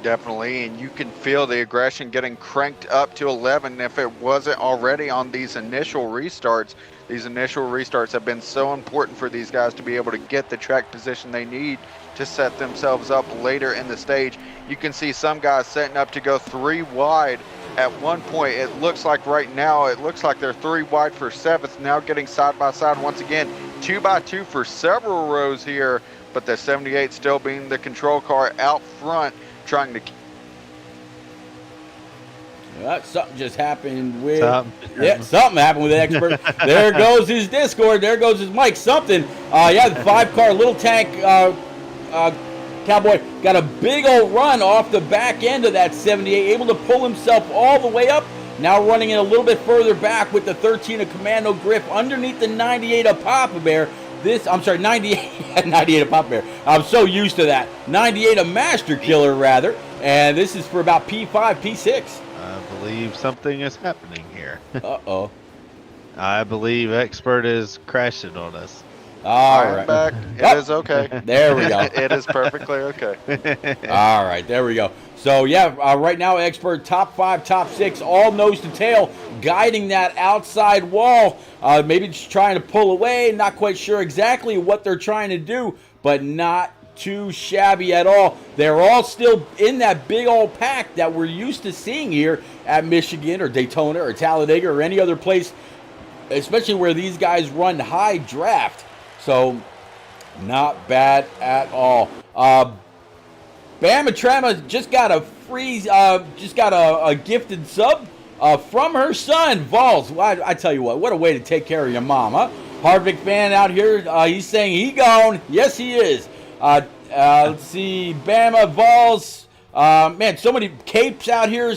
Definitely, and you can feel the aggression getting cranked up to 11 if it wasn't already on these initial restarts. These initial restarts have been so important for these guys to be able to get the track position they need to set themselves up later in the stage. You can see some guys setting up to go 3 wide at one point. It looks like right now, it looks like they're 3 wide for 7th, now getting side by side once again, 2 by 2 for several rows here, but the 78 still being the control car out front, trying to. Something just happened with. Something happened with the Expert. There goes his Discord. There goes his mic. Something. The 5-car little tank Cowboy got a big old run off the back end of that 78, able to pull himself all the way up. Now running it a little bit further back with the 13 of Commando Griff underneath the 98 of Papa Bear. 98 of Papa Bear. I'm so used to that. 98 of Master Killer, rather. And this is for about P5, P6. I believe something is happening here. Uh-oh. I believe Expert is crashing on us. All right. Back. It is okay. There we go. It is perfectly okay. All right, there we go. So, right now, Expert top 5, top 6, all nose to tail, guiding that outside wall. Maybe just trying to pull away. Not quite sure exactly what they're trying to do, but not too shabby at all. They're all still in that big old pack that we're used to seeing here at Michigan or Daytona or Talladega or any other place, especially where these guys run high draft. So, not bad at all. Bama Trama just got a free, a gifted sub from her son, Vols. Well, I tell you what a way to take care of your mom, huh? Harvick fan out here, he's saying he gone. Yes, he is. Let's see, Bama, Vols. Man, so many capes out here.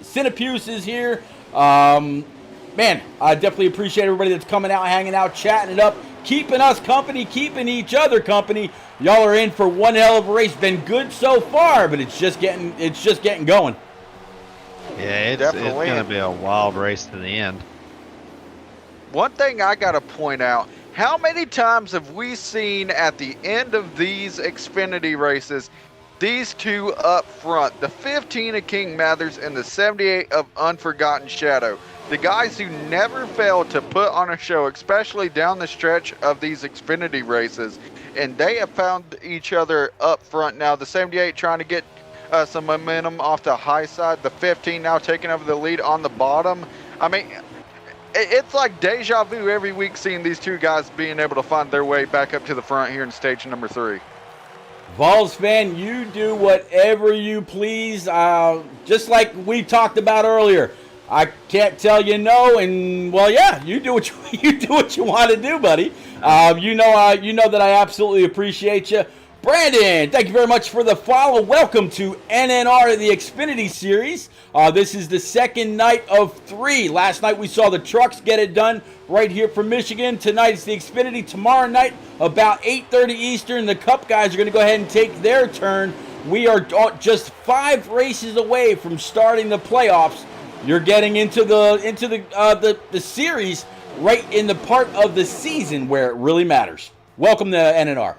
Cinepuce is here. Man, I definitely appreciate everybody that's coming out, hanging out, chatting it up, keeping us company, keeping each other company. Y'all are in for one hell of a race. Been good so far, but it's just getting going. Yeah, it's going to be a wild race to the end. One thing I got to point out, how many times have we seen at the end of these Xfinity races, these two up front, the 15 of King Mathers and the 78 of Unforgotten Shadow, the guys who never fail to put on a show, especially down the stretch of these Xfinity races, and they have found each other up front. Now the 78 trying to get some momentum off the high side, the 15 now taking over the lead on the bottom. I mean, it's like deja vu every week seeing these two guys being able to find their way back up to the front here in stage number 3. Vols fan, you do whatever you please. Just like we talked about earlier, I can't tell you no, and well, yeah, you do what you do what you want to do, buddy. You know that I absolutely appreciate you. Brandon, thank you very much for the follow. Welcome to NNR, the Xfinity Series. This is the second night of 3. Last night we saw the trucks get it done right here from Michigan. Tonight it's the Xfinity. Tomorrow night, about 8:30 Eastern, the Cup guys are going to go ahead and take their turn. We are just 5 races away from starting the playoffs. You're getting into the series right in the part of the season where it really matters. Welcome to NNR.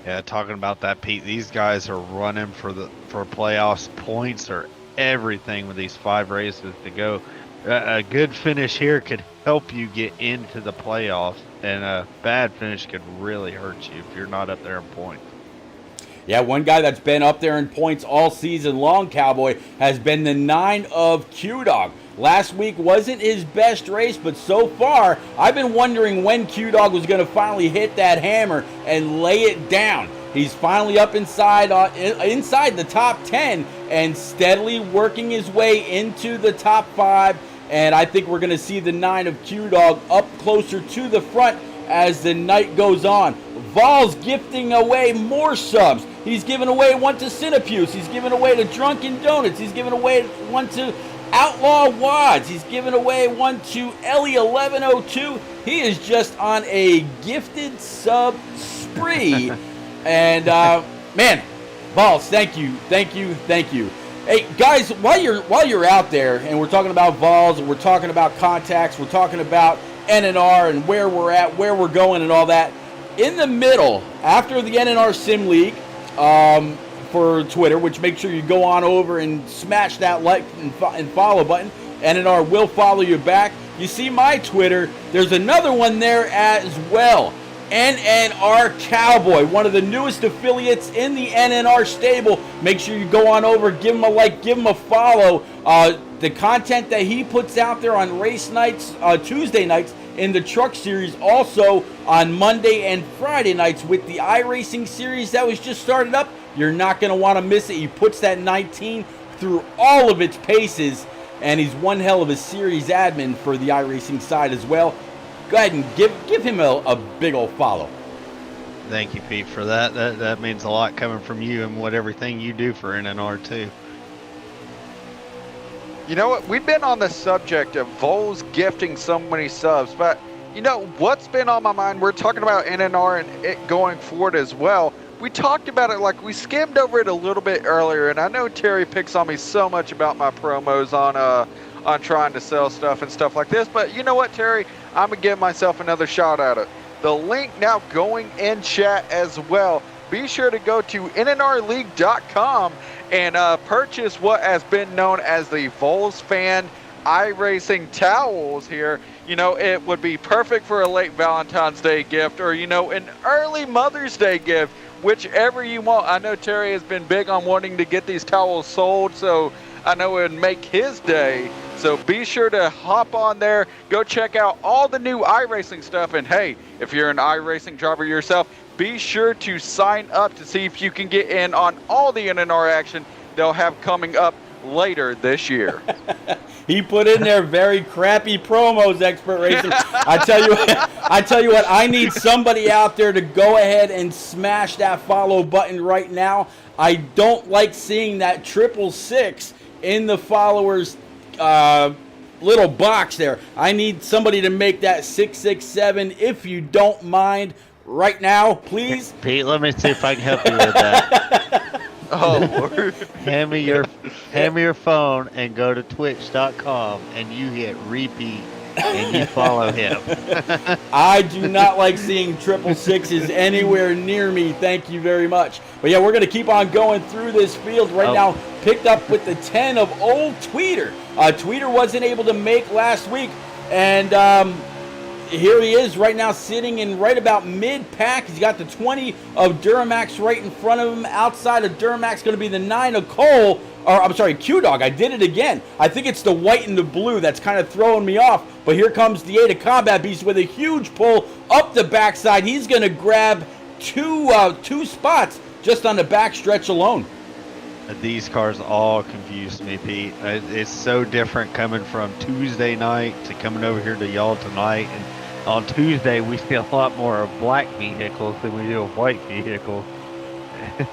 Yeah, talking about that, Pete. These guys are running for playoffs. Points are everything with these 5 races to go. A good finish here could help you get into the playoffs, and a bad finish could really hurt you if you're not up there in points. Yeah, one guy that's been up there in points all season long, Cowboy, has been the 9 of Q-Dog. Last week wasn't his best race, but so far, I've been wondering when Q-Dog was going to finally hit that hammer and lay it down. He's finally up inside the top 10 and steadily working his way into the top 5. And I think we're going to see the 9 of Q-Dog up closer to the front as the night goes on. Vols gifting away more subs. He's giving away one to Cinepuse. He's giving away to Drunken Donuts. He's giving away one to Outlaw Wads. He's giving away one to Ellie1102. He is just on a gifted sub spree. And, man, Vols, thank you. Hey, guys, while you're out there, and we're talking about Vols, and we're talking about contacts, we're talking about NNR and where we're at, where we're going and all that, in the middle, after the NNR Sim League, for Twitter, which make sure you go on over and smash that like and follow button. NNR will follow you back. You see my Twitter, there's another one there as well. NNR Cowboy, one of the newest affiliates in the NNR stable. Make sure you go on over, give him a like, give him a follow. The content that he puts out there on race nights, Tuesday nights in the truck series, also on Monday and Friday nights with the iRacing series that was just started up. You're not going to want to miss it. He puts that 19 through all of its paces, and he's one hell of a series admin for the iRacing side as well. Go ahead and give him a big old follow. Thank you, Pete, for that. That means a lot coming from you and everything you do for NNR too. You know what? We've been on the subject of Vols gifting so many subs, but you know what's been on my mind? We're talking about NNR and it going forward as well. We talked about it, like we skimmed over it a little bit earlier, and I know Terry picks on me so much about my promos on trying to sell stuff and stuff like this, but you know what, Terry? I'm going to give myself another shot at it. The link now going in chat as well. Be sure to go to nnrleague.com and purchase what has been known as the Vols Fan iRacing towels here. You know, it would be perfect for a late Valentine's Day gift or, you know, an early Mother's Day gift, whichever you want. I know Terry has been big on wanting to get these towels sold, so I know it would make his day. So be sure to hop on there, go check out all the new iRacing stuff, and hey, if you're an iRacing driver yourself, be sure to sign up to see if you can get in on all the NNR action they'll have coming up later this year. He put in there very crappy promos, Expert Racer. I tell you what, I need somebody out there to go ahead and smash that follow button right now. I don't like seeing that 666 in the followers little box there. I need somebody to make that 667 if you don't mind right now, please. Pete, let me see if I can help you with that. Oh, Lord. Hand me your phone and go to twitch.com and you hit repeat and you follow him. I do not like seeing 666s anywhere near me. Thank you very much. But yeah, we're going to keep on going through this field right now. Picked up with the 10 of old Tweeter. Tweeter wasn't able to make last week, and here he is right now sitting in right about mid-pack. He's got the 20 of Duramax right in front of him. Outside of Duramax going to be the 9 of Cole, or I'm sorry, Q-Dog. I did it again. I think it's the white and the blue that's kind of throwing me off. But here comes the 8 of Combat Beast with a huge pull up the backside. He's going to grab two spots just on the back stretch alone. These cars all confused me, Pete. It's so different coming from Tuesday night to coming over here to y'all tonight. And on Tuesday, we see a lot more of black vehicles than we do of white vehicles.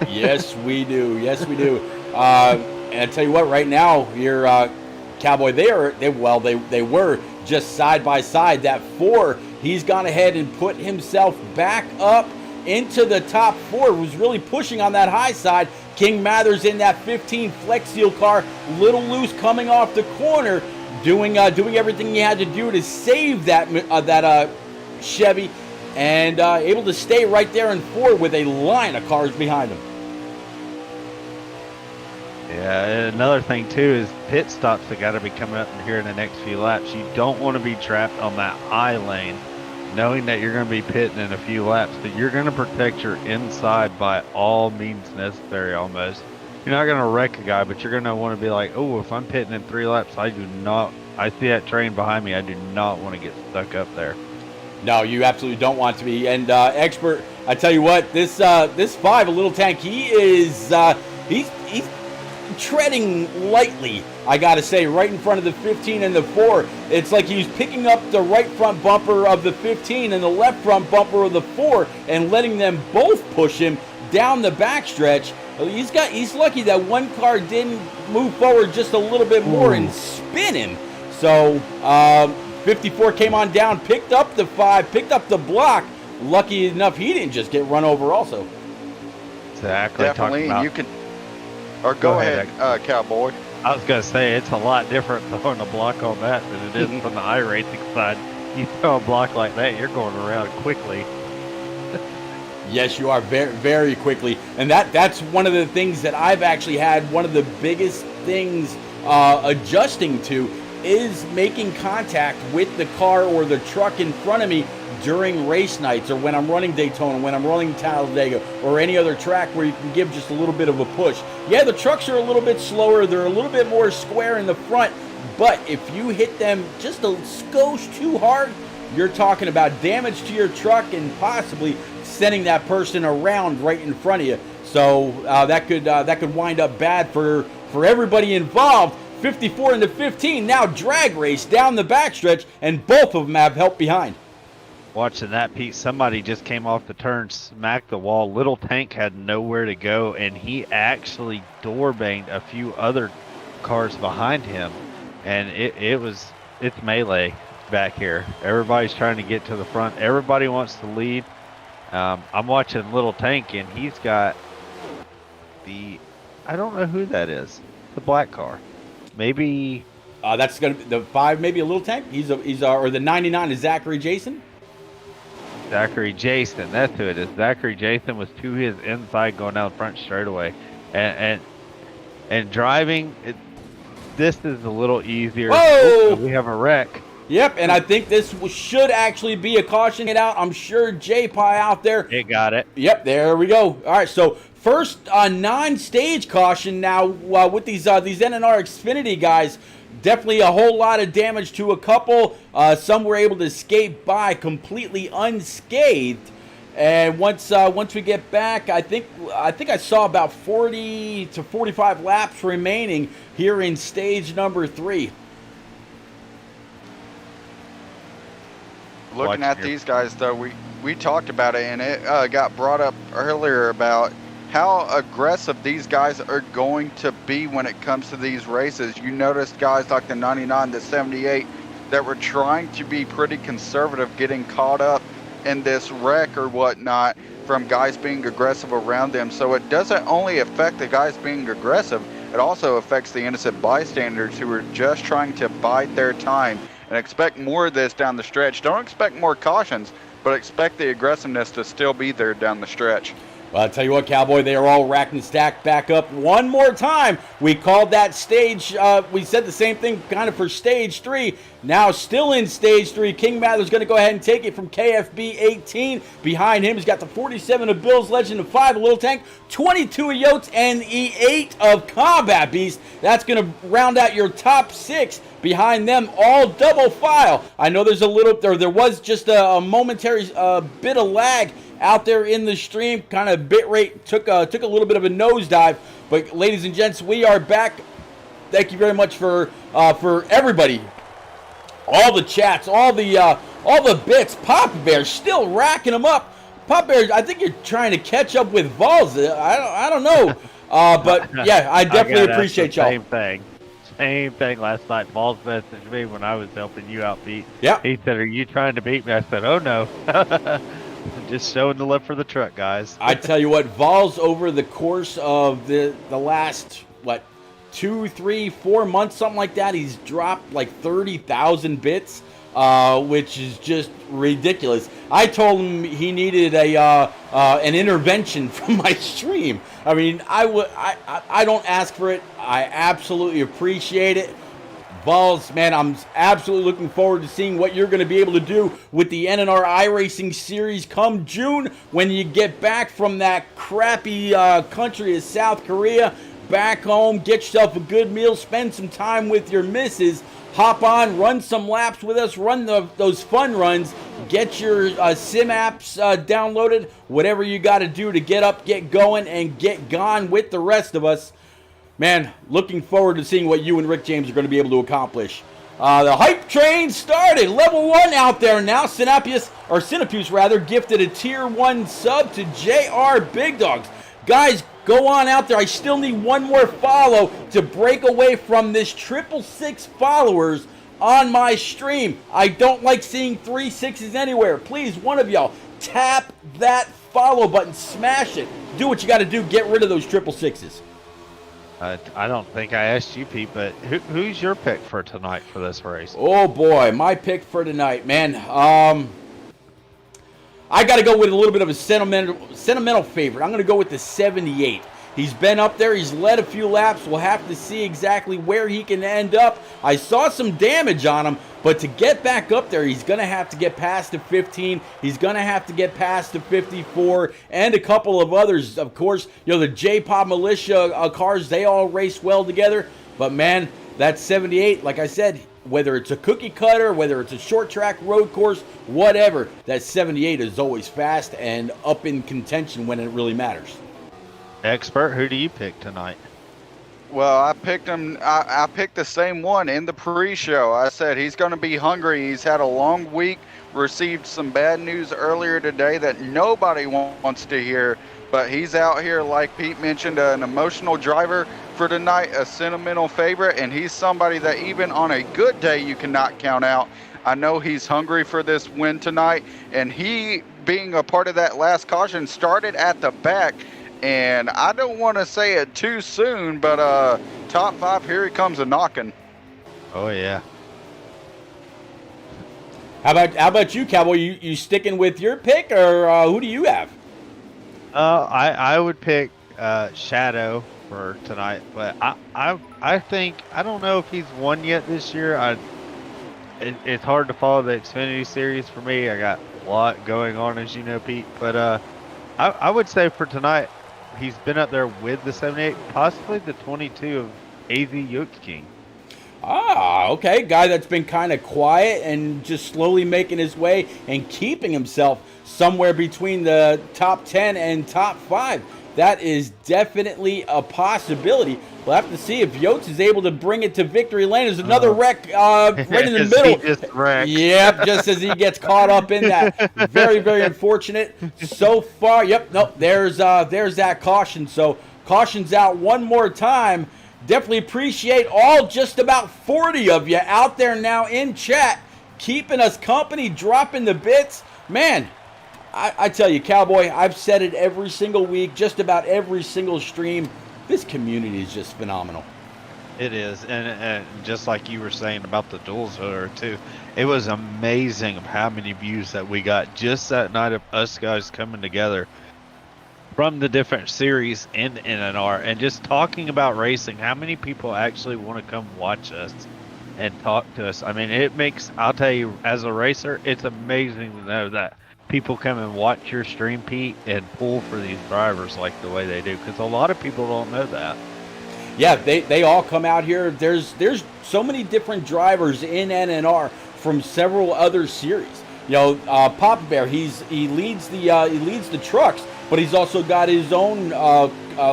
Yes, we do. Yes, we do. And I tell you what, right now, your Cowboy, they were just side by side. That 4, he's gone ahead and put himself back up into the top 4. Was really pushing on that high side. King Mathers in that 15 Flex Seal car, little loose coming off the corner, doing everything he had to do to save that Chevy, and able to stay right there in 4 with a line of cars behind him. Yeah, and another thing too is pit stops that got to be coming up here in the next few laps. You don't want to be trapped on that I lane, knowing that you're going to be pitting in a few laps, that you're going to protect your inside by all means necessary almost. You're not going to wreck a guy, but you're going to want to be like, oh, if I'm pitting in 3 laps, I see that train behind me, I do not want to get stuck up there. No, you absolutely don't want to be. And Expert, I tell you what, this 5, a little tank, he's treading lightly, I gotta say, right in front of the 15 and the 4. It's like he's picking up the right front bumper of the 15 and the left front bumper of the 4 and letting them both push him down the backstretch. He's lucky that one car didn't move forward just a little bit more and spin him. So 54 came on down, picked up the 5, picked up the block. Lucky enough he didn't just get run over also. Exactly. Definitely, and you can. Or go ahead, Cowboy. I was going to say, it's a lot different throwing a block on that than it is from the iRacing side. You throw a block like that, you're going around quickly. Yes, you are, very, very quickly. And that's one of the things that I've actually had, one of the biggest things adjusting to is making contact with the car or the truck in front of me during race nights, or when I'm running Daytona, when I'm running Talladega, or any other track where you can give just a little bit of a push. Yeah, the trucks are a little bit slower, they're a little bit more square in the front, but if you hit them just a skosh too hard, you're talking about damage to your truck and possibly sending that person around right in front of you. So that could wind up bad for everybody involved. 54 into 15, now drag race down the backstretch, and both of them have help behind. Watching that, Pete, somebody just came off the turn, smacked the wall. Little Tank had nowhere to go, and he actually door banged a few other cars behind him. And it's melee back here. Everybody's trying to get to the front. Everybody wants to lead. I'm watching Little Tank, and he's got I don't know who that is. The black car. Maybe that's gonna be the 5, maybe a Little Tank. Or the 99 is Zachary Jason. Zachary Jason, that's who it is. Zachary Jason was to his inside going down the front straightaway, and driving. This is a little easier. Whoa! We have a wreck. Yep, and I think this should actually be a caution. Get out. I'm sure J-Pie out there. It got it. Yep, there we go. All right, so first non-stage caution now with these NNR Xfinity guys. Definitely a whole lot of damage to a couple. Some were able to escape by completely unscathed. And once we get back, I think I saw about 40 to 45 laps remaining here in stage number 3. Looking at these guys, though, we talked about it, and it got brought up earlier about how aggressive these guys are going to be when it comes to these races. You noticed guys like the 99, the 78, that were trying to be pretty conservative, getting caught up in this wreck or whatnot from guys being aggressive around them. So it doesn't only affect the guys being aggressive, it also affects the innocent bystanders who are just trying to bide their time and expect more of this down the stretch. Don't expect more cautions, but expect the aggressiveness to still be there down the stretch. Well, I'll tell you what, Cowboy, they are all racked and stacked back up one more time. We called that stage, we said the same thing kind of for stage 3. Now still in stage 3, King Mather's going to go ahead and take it from KFB 18. Behind him, he's got the 47 of Bill's Legend of 5, a Little Tank, 22 of Yotes, and the 8 of Combat Beast. That's going to round out your top 6. Behind them, all double file. I know there's there was just a momentary bit of lag out there in the stream. Kind of bit rate took a little bit of a nosedive. But ladies and gents, we are back. Thank you very much for everybody. All the chats, all the bits. Papa Bear still racking them up. Papa Bear, I think you're trying to catch up with Vols. I don't know. But yeah, I definitely appreciate y'all. Same thing last night. Vols messaged me when I was helping you out, Pete. Yeah. He said, "Are you trying to beat me?" I said, "Oh no." Just showing the love for the truck, guys. I tell you what, Vols over the course of the last 2, 3, 4 months, something like that, he's dropped like 30,000 bits, which is just ridiculous. I told him he needed an intervention from my stream. I mean, I don't ask for it. I absolutely appreciate it. Vols, man, I'm absolutely looking forward to seeing what you're going to be able to do with the NNR iRacing Series come June when you get back from that crappy country of South Korea, back home, get yourself a good meal, spend some time with your missus, hop on, run some laps with us, run those fun runs, get your sim apps downloaded, whatever you got to do to get up, get going, and get gone with the rest of us. Man, looking forward to seeing what you and Rick James are going to be able to accomplish. The hype train started. Level 1 out there now. Cinepus rather, gifted a Tier 1 sub to JR Big Dogs. Guys, go on out there. I still need one more follow to break away from this 666 followers on my stream. I don't like seeing 3 6s anywhere. Please, one of y'all, tap that follow button. Smash it. Do what you got to do. Get rid of those 666s. I don't think I asked you, Pete, but who's your pick for tonight for this race? Oh boy, my pick for tonight, man. I got to go with a little bit of a sentimental favorite. I'm going to go with the 78. He's been up there. He's led a few laps. We'll have to see exactly where he can end up. I saw some damage on him, but to get back up there, he's going to have to get past the 15. He's going to have to get past the 54 and a couple of others. Of course, the J-Pop Militia cars, they all race well together. But man, that 78, like I said, whether it's a cookie cutter, whether it's a short track road course, whatever, that 78 is always fast and up in contention when it really matters. Expert, who do you pick tonight? Well, I picked him. I picked the same one in the pre-show. I said he's going to be hungry. He's had a long week, received some bad news earlier today that nobody wants to hear, but he's out here, like Pete mentioned, an emotional driver for tonight, a sentimental favorite, and he's somebody that even on a good day you cannot count out. I know he's hungry for this win tonight, and he, being a part of that last caution, started at the back. And I don't want to say it too soon, but top 5, here he comes a knocking. Oh yeah. How about you, Cowboy? You sticking with your pick, or who do you have? I would pick Shadow for tonight, but I think, I don't know if he's won yet this year. It's hard to follow the Xfinity series for me. I got a lot going on, as you know, Pete. But I would say for tonight, he's been up there with the 78, possibly the 22 of AZ Yotes King. Ah, okay. Guy that's been kind of quiet and just slowly making his way and keeping himself somewhere between the top 10 and top 5. That is definitely a possibility. We'll have to see if Yotes is able to bring it to victory lane. There's another wreck right in the middle. He just wrecked. Yep, just as he gets caught up in that. Very, very unfortunate. So far, yep, nope, there's that caution. So caution's out one more time. Definitely appreciate all just about 40 of you out there now in chat, keeping us company, dropping the bits. Man, I tell you, Cowboy, I've said it every single week, just about every single stream. This community is just phenomenal. It is, and just like you were saying about the duels earlier too, it was amazing of how many views that we got just that night of us guys coming together from the different series in NNR and just talking about racing. How many people actually want to come watch us and talk to us? I mean, it makes, I'll tell you, as a racer, it's amazing to know that people come and watch your stream, Pete, and pull for these drivers like the way they do, because a lot of people don't know that. Yeah, they all come out here. There's so many different drivers in NNR from several other series. Papa Bear, he leads the trucks, but he's also got his own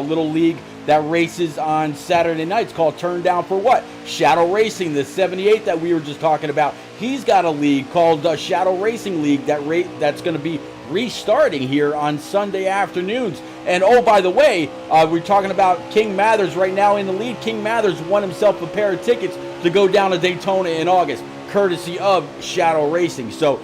little league that races on Saturday nights called Turn Down for What? Shadow Racing, the 78 that we were just talking about. He's got a league called Shadow Racing League that's going to be restarting here on Sunday afternoons. And oh, by the way, we're talking about King Mathers right now in the lead. King Mathers won himself a pair of tickets to go down to Daytona in August, courtesy of Shadow Racing. So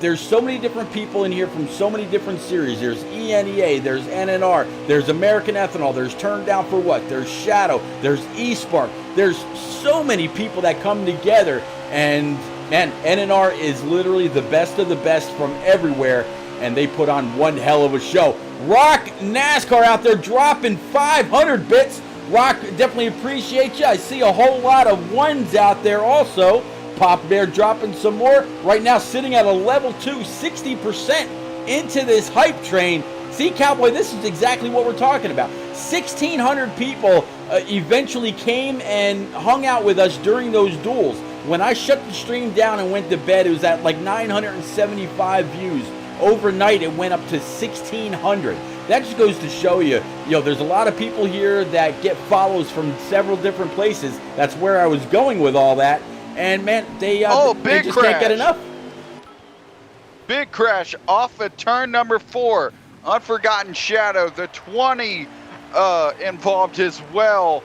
there's so many different people in here from so many different series. There's ENEA, there's NNR, there's American Ethanol, there's Turn Down for What, there's Shadow, there's eSpark. There's so many people that come together, and man, NNR is literally the best of the best from everywhere, and they put on one hell of a show. Rock NASCAR out there dropping 500 bits. Rock, definitely appreciate you. I see a whole lot of ones out there also. Pop Bear dropping some more. Right now sitting at a level 2, 60% into this hype train. See, Cowboy, this is exactly what we're talking about. 1,600 people eventually came and hung out with us during those duels. When I shut the stream down and went to bed, it was at like 975 views. Overnight, it went up to 1,600. That just goes to show you, there's a lot of people here that get follows from several different places. That's where I was going with all that. And man, they just can't get enough. Big crash off of turn number 4. Unforgotten Shadow, the 20 involved as well.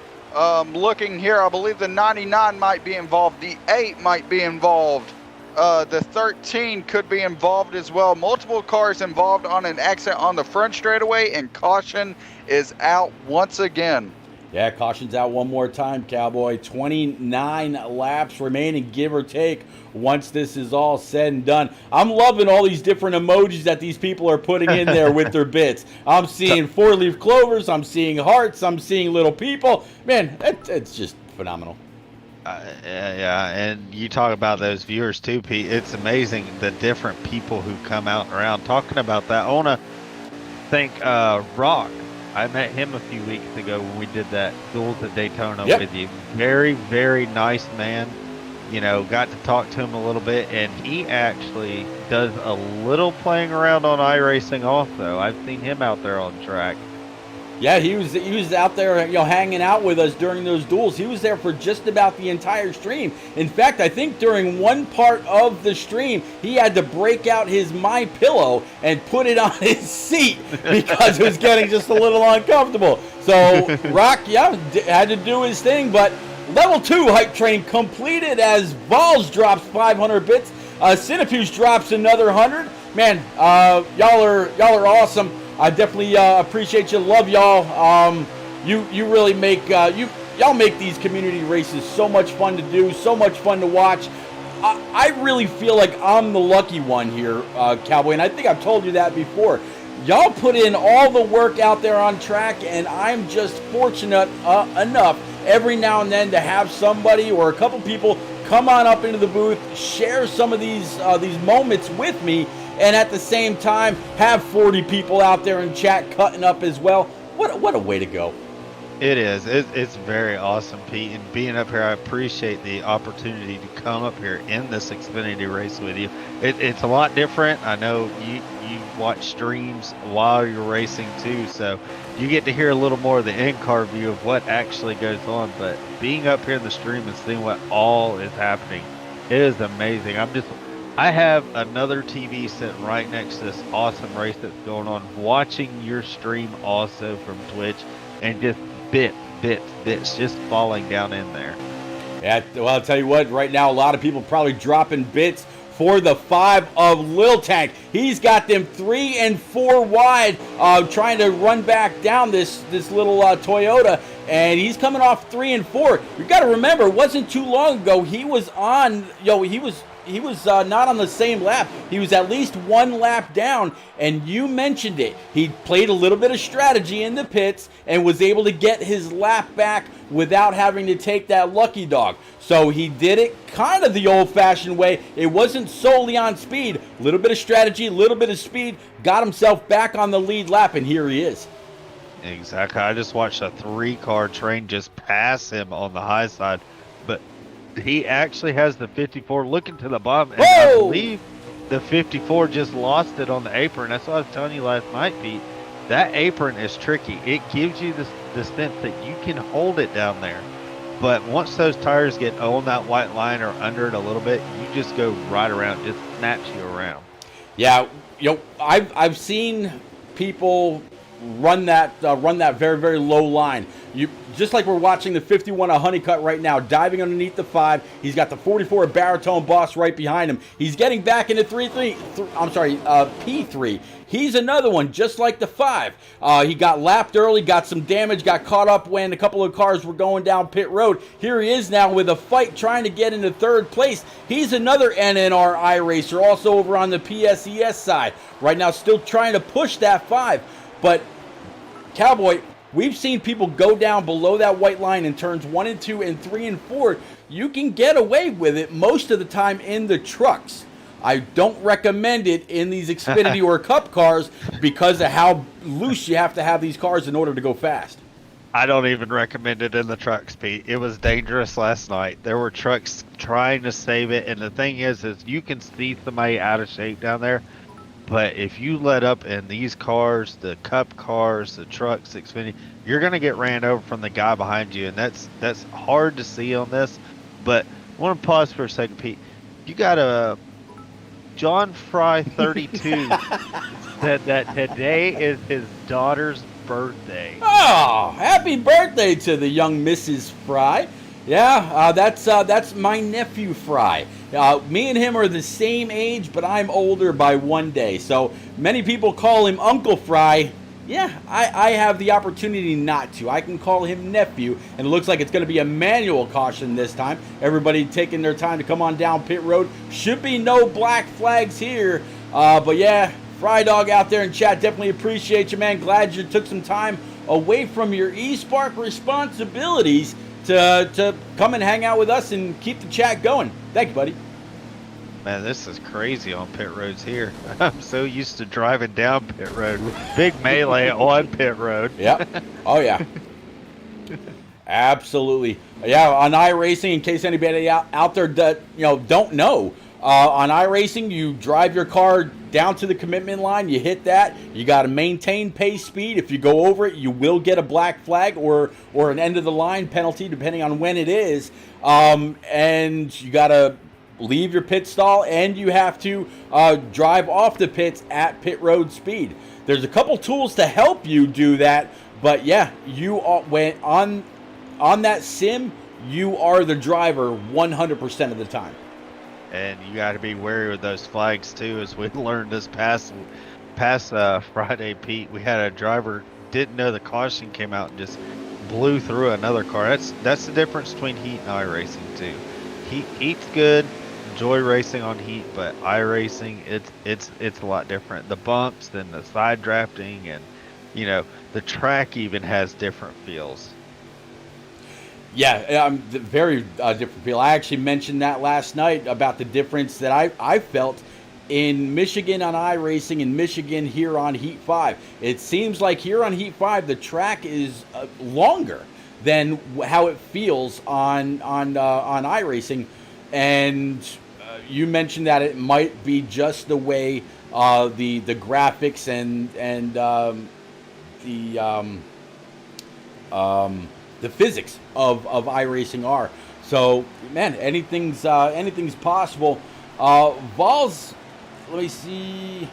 Looking here, I believe the 99 might be involved. The 8 might be involved. The 13 could be involved as well. Multiple cars involved on an accident on the front straightaway, and caution is out once again. Yeah, caution's out one more time, Cowboy. 29 laps remaining, give or take, once this is all said and done. I'm loving all these different emojis that these people are putting in there with their bits. I'm seeing 4-leaf clovers. I'm seeing hearts. I'm seeing little people. Man, it's just phenomenal. Yeah, and you talk about those viewers too, Pete. It's amazing the different people who come out and around talking about that. I want to thank Rock. I met him a few weeks ago when we did that Duels at Daytona with you. Very, very nice man. Got to talk to him a little bit, and he actually does a little playing around on iRacing also. I've seen him out there on track. Yeah, he was out there, hanging out with us during those duels. He was there for just about the entire stream. In fact, I think during one part of the stream, he had to break out his My Pillow and put it on his seat because it was getting just a little uncomfortable. So Rock, had to do his thing. But level 2 hype train completed as Vols drops 500 bits. Cinefuge drops another 100. Man, y'all are awesome. I definitely appreciate you. Love y'all. You really make y'all make these community races so much fun to do, so much fun to watch. I really feel like I'm the lucky one here, Cowboy, and I think I've told you that before. Y'all put in all the work out there on track, and I'm just fortunate enough every now and then to have somebody or a couple people come on up into the booth, share some of these moments with me, and at the same time have 40 people out there in chat cutting up as well. What a way to go. It is. It's very awesome, Pete. And being up here, I appreciate the opportunity to come up here in this Xfinity race with you. It's a lot different. I know you watch streams while you're racing too, so you get to hear a little more of the in-car view of what actually goes on. But being up here in the stream and seeing what all is happening, it is amazing. I have another TV sitting right next to this awesome race that's going on, watching your stream also from Twitch, and just bits just falling down in there. Yeah, well, I'll tell you what, right now a lot of people probably dropping bits for the 5 of Lil Tank. He's got them 3 and 4 wide, trying to run back down this little Toyota, and he's coming off 3 and 4. You got to remember, it wasn't too long ago he was on, he was not on the same lap. He was at least 1 lap down, and you mentioned it. He played a little bit of strategy in the pits and was able to get his lap back without having to take that lucky dog. So he did it kind of the old-fashioned way. It wasn't solely on speed. A little bit of strategy, a little bit of speed, got himself back on the lead lap, and here he is. Exactly. I just watched a 3-car train just pass him on the high side, but he actually has the 54 looking to the bottom, and I believe the 54 just lost it on the apron. That's what I was telling you last night, Pete. That apron is tricky. It gives you the sense that you can hold it down there. But once those tires get on that white line or under it a little bit, you just go right around. It just snaps you around. Yeah, I've seen people run that very, very low line. You just like we're watching the 51 of Honeycutt right now, diving underneath the 5. He's got the 44 Baritone Boss right behind him. He's getting back into P3. He's another one just like the 5. He got lapped early, got some damage, got caught up when a couple of cars were going down pit road. Here he is now with a fight trying to get into third place. He's another NNR iRacer, also over on the PSES side. Right now still trying to push that 5. But Cowboy, we've seen people go down below that white line in turns 1 and 2 and 3 and 4. You can get away with it most of the time in the trucks. I don't recommend it in these Xfinity or Cup cars because of how loose you have to have these cars in order to go fast. I don't even recommend it in the trucks, Pete. It was dangerous last night. There were trucks trying to save it, and the thing is you can see somebody out of shape down there. But if you let up in these cars, the Cup cars, the trucks, Xfinity, you're going to get ran over from the guy behind you, and that's hard to see on this. But I want to pause for a second, Pete. You got a John Fry 32 said that today is his daughter's birthday. Oh, happy birthday to the young Mrs. Fry. Yeah, that's my nephew Fry. Me and him are the same age, but I'm older by 1 day. So many people call him Uncle Fry. Yeah, I have the opportunity not to. I can call him nephew, and it looks like it's going to be a manual caution this time. Everybody taking their time to come on down pit road. Should be no black flags here. But yeah, Fry Dog out there in chat, definitely appreciate you, man. Glad you took some time away from your eSpark responsibilities to come and hang out with us and keep the chat going. Thank you, buddy. Man, this is crazy on pit roads here. I'm so used to driving down pit road. Big melee on pit road. Yeah. Oh, yeah. Absolutely. Yeah, on iRacing, in case anybody out there that don't know, on iRacing, you drive your car down to the commitment line, you hit that, you got to maintain pace speed. If you go over it, you will get a black flag or an end of the line penalty, depending on when it is. And you got to leave your pit stall, and you have to drive off the pits at pit road speed. There's a couple tools to help you do that, but yeah, you are, when on that sim, you are the driver 100% of the time. And you got to be wary of those flags too, as we learned this past Friday, Pete. We had a driver didn't know the caution came out and just blew through another car. That's the difference between heat and iRacing too. Heat's good. Enjoy racing on heat, but iRacing, it's a lot different. The bumps and the side drafting, and the track even has different feels. Yeah, very different feel. I actually mentioned that last night about the difference that I felt in Michigan on iRacing and Michigan here on Heat 5. It seems like here on Heat 5 the track is longer than how it feels on iRacing, and you mentioned that it might be just the way the graphics and the physics of iRacing are. So, man, anything's possible. Vols, let me see.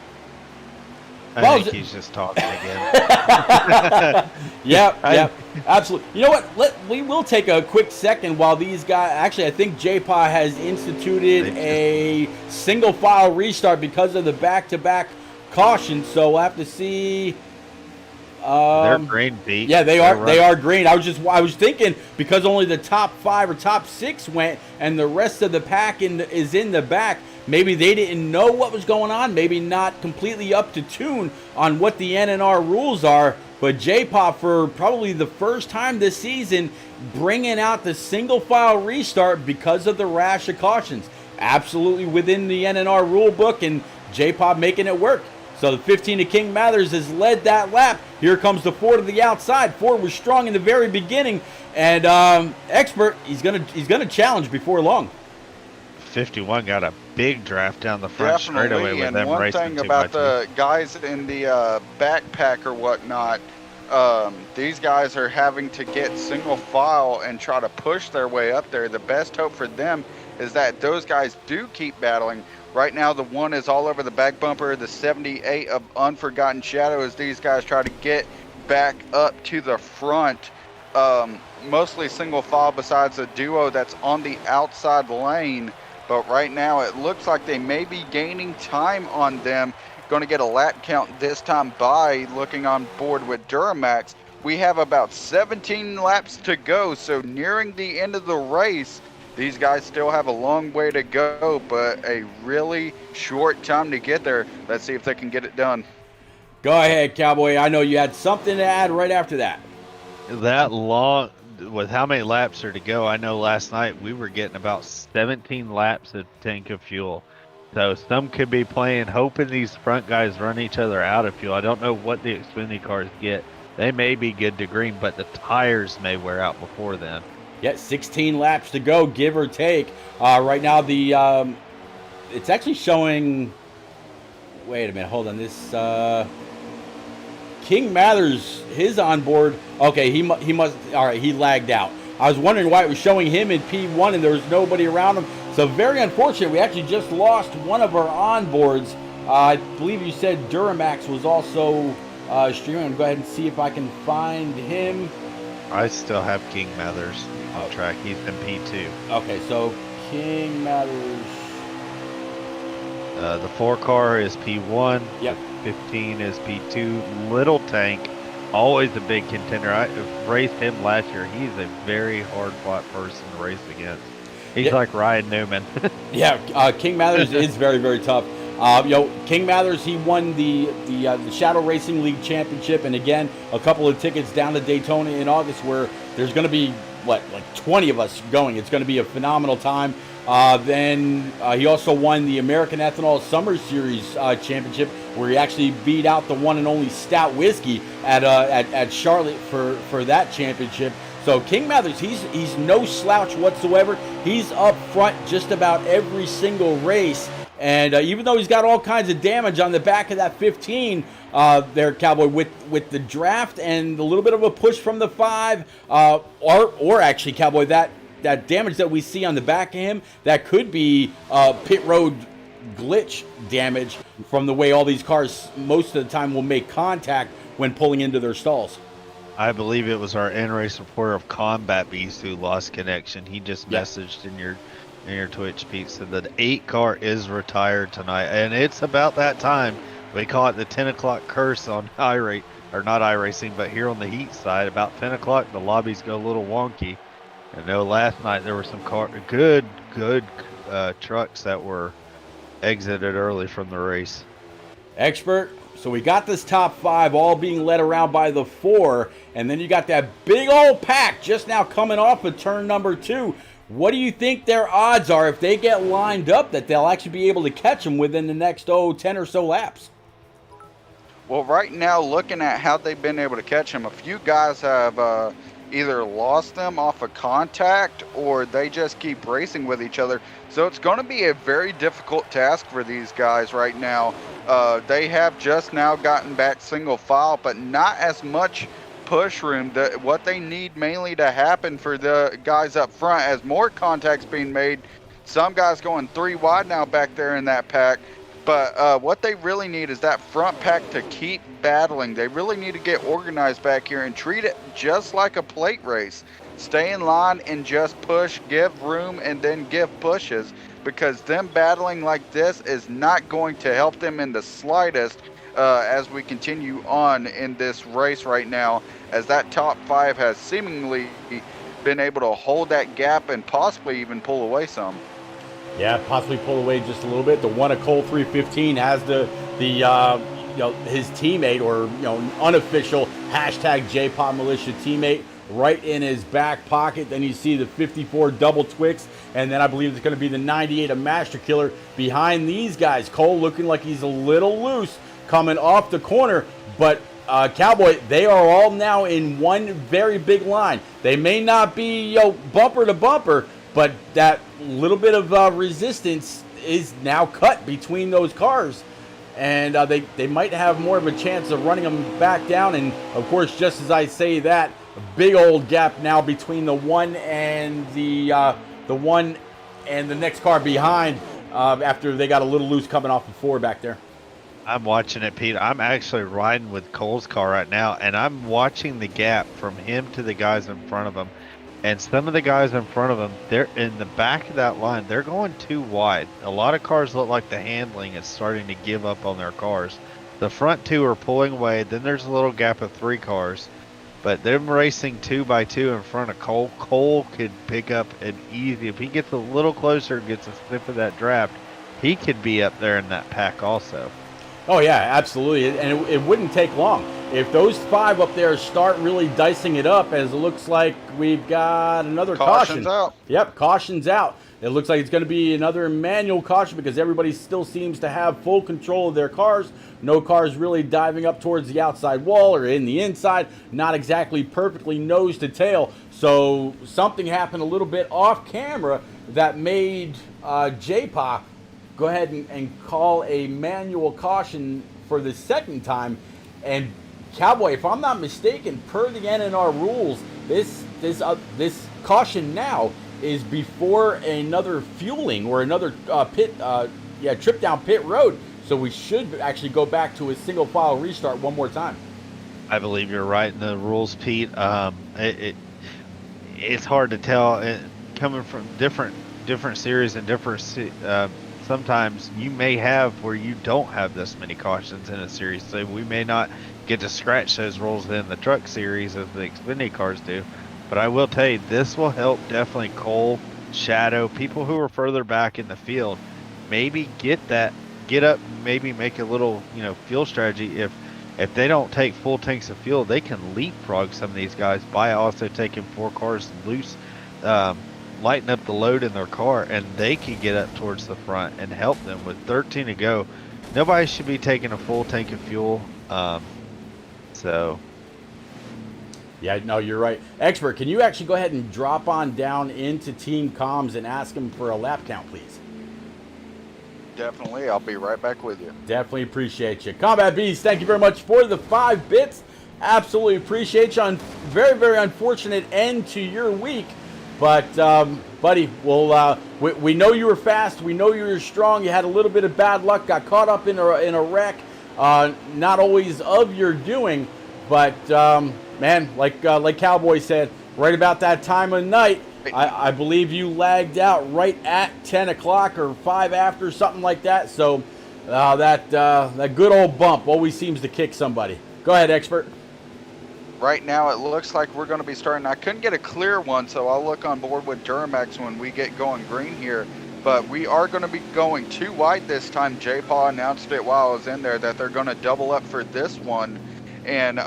I think he's just talking again. Yeah, absolutely. You know what? We will take a quick second while these guys. Actually, I think JPA has instituted a single file restart because of the back-to-back caution. So we'll have to see. They're green, Pete. Yeah, they are. They are green. I was thinking because only the top 5 or top 6 went, and the rest of the pack is in the back. Maybe they didn't know what was going on. Maybe not completely up to tune on what the NNR rules are. But J-Pop, for probably the first time this season, bringing out the single file restart because of the rash of cautions. Absolutely within the NNR rule book, and J-Pop making it work. So the 15 of King Mathers has led that lap. Here comes the Ford to the outside. Ford was strong in the very beginning, and Expert, he's gonna challenge before long. 51 got a big draft down the front straightaway Definitely, with and them one racing thing 2 by about 2. the guys in the backpack or whatnot, these guys are having to get single file and try to push their way up there. The best hope for them is that those guys do keep battling. Right now, the one is all over the back bumper, the 78 of Unforgotten Shadow, as these guys try to get back up to the front. Mostly single file besides the duo that's on the outside lane. But right now, it looks like they may be gaining time on them. Going to get a lap count this time by looking on board with Duramax. We have about 17 laps to go, so nearing the end of the race. These guys still have a long way to go, but a really short time to get there. Let's see if they can get it done. Go ahead, Cowboy. I know you had something to add right after that. That long, with how many laps are to go, I know last night we were getting about 17 laps of tank of fuel. So some could be playing, hoping these front guys run each other out of fuel. I don't know what the Xfinity cars get. They may be good to green, but the tires may wear out before then. Yeah, 16 laps to go, give or take. Right now, the it's actually showing. Wait a minute, hold on. This King Mathers, his onboard. Okay, he must. All right, he lagged out. I was wondering why it was showing him in P1 and there was nobody around him. So very unfortunate. We actually just lost one of our onboards. I believe you said Duramax was also streaming. I'm going to go ahead and see if I can find him. I still have King Mathers on track. He's in P2. Okay, so King Mathers. The 4 car is P1. Yep. 15 is P2. Little Tank, always a big contender. I raced him last year. He's a very hard-fought person to race against. He's like Ryan Newman. Yeah, King Mathers is very, very tough. King Mathers, he won the Shadow Racing League Championship, and again, a couple of tickets down to Daytona in August, where there's going to be like 20 of us going. It's going to be a phenomenal time. Then he also won the American Ethanol Summer Series Championship, where he actually beat out the one and only Stout Whiskey at Charlotte for that championship. So King Mathers, he's no slouch whatsoever. He's up front just about every single race. And even though he's got all kinds of damage on the back of that 15 there, Cowboy, with the draft and a little bit of a push from the 5, or actually, Cowboy, that damage that we see on the back of him, that could be pit road glitch damage from the way all these cars most of the time will make contact when pulling into their stalls. I believe it was our in-race reporter of Combat Beast who lost connection. He just messaged in your Twitch, Pete, said that 8 car is retired tonight, and it's about that time. We call it the 10 o'clock curse on iRate, or not iRacing, but here on the heat side, about 10 o'clock, the lobbies go a little wonky. I know last night there were some good trucks that were exited early from the race. Expert, so we got this top 5 all being led around by the 4, and then you got that big old pack just now coming off of turn number 2. What do you think their odds are if they get lined up that they'll actually be able to catch them within the next 10 or so laps? Well, right now, looking at how they've been able to catch them, a few guys have either lost them off of contact or they just keep racing with each other. So it's going to be a very difficult task for these guys right now. They have just now gotten back single file, but not as much push room. What they need mainly to happen for the guys up front, as more contacts being made. Some guys going 3 wide now back there in that pack. But what they really need is that front pack to keep battling. They really need to get organized back here and treat it just like a plate race. Stay in line and just push, give room, and then give pushes. Because them battling like this is not going to help them in the slightest as we continue on in this race right now. As that top 5 has seemingly been able to hold that gap and possibly even pull away some. Yeah, possibly pull away just a little bit. The one at Cole 315 has his teammate, or unofficial #JPOD Militia teammate right in his back pocket. Then you see the 54 double Twix, and then I believe it's going to be the 98 of Master Killer behind these guys. Cole looking like he's a little loose coming off the corner, but Cowboy, they are all now in one very big line. They may not be bumper to bumper, but that little bit of resistance is now cut between those cars. And they might have more of a chance of running them back down. And, of course, just as I say that, a big old gap now between the one and the next car behind after they got a little loose coming off the 4 back there. I'm watching it, Pete. I'm actually riding with Cole's car right now, and I'm watching the gap from him to the guys in front of him. And some of the guys in front of him, they're in the back of that line. They're going too wide. A lot of cars look like the handling is starting to give up on their cars. The front 2 are pulling away. Then there's a little gap of 3 cars. But them racing 2 by 2 in front of Cole. Cole could pick up an easy. If he gets a little closer and gets a sniff of that draft, he could be up there in that pack also. Oh, yeah, absolutely. And it wouldn't take long. If those 5 up there start really dicing it up, as it looks like we've got another Caution's caution. out. Yep, caution's out. It looks like it's going to be another manual caution because everybody still seems to have full control of their cars. No cars really diving up towards the outside wall or in the inside. Not exactly perfectly nose to tail. So something happened a little bit off camera that made J-Pop go ahead and call a manual caution for the second time. And Cowboy, if I'm not mistaken, per the NNR rules, this caution now is before another fueling or another trip down pit road. So we should actually go back to a single file restart one more time. I believe you're right in the rules, Pete. It's hard to tell. Coming from different series and different. Sometimes you may have where you don't have this many cautions in a series, so we may not get to scratch those rules in the truck series as the Xfinity cars do. But I will tell you, this will help definitely Cole, Shadow, people who are further back in the field. Maybe get up, maybe make a little, fuel strategy. If they don't take full tanks of fuel, they can leapfrog some of these guys by also taking 4 cars loose, lighten up the load in their car, and they can get up towards the front and help them with 13 to go. Nobody should be taking a full tank of fuel. Yeah, no, you're right. Expert, can you actually go ahead and drop on down into Team Comms and ask them for a lap count, please? Definitely. I'll be right back with you. Definitely appreciate you. Combat Beast, thank you very much for the 5 bits. Absolutely appreciate you. Very, very unfortunate end to your week. But, buddy, we know you were fast. We know you were strong. You had a little bit of bad luck. Got caught up in a wreck. Not always of your doing. But, man, like Cowboy said, right about that time of night, I believe you lagged out right at 10 o'clock or 5 after, something like that. So that good old bump always seems to kick somebody. Go ahead, Expert. Right now, it looks like we're going to be starting. I couldn't get a clear one, so I'll look on board with Duramax when we get going green here. But we are going to be going 2 wide this time. J-Paw announced it while I was in there that they're going to double up for this one. And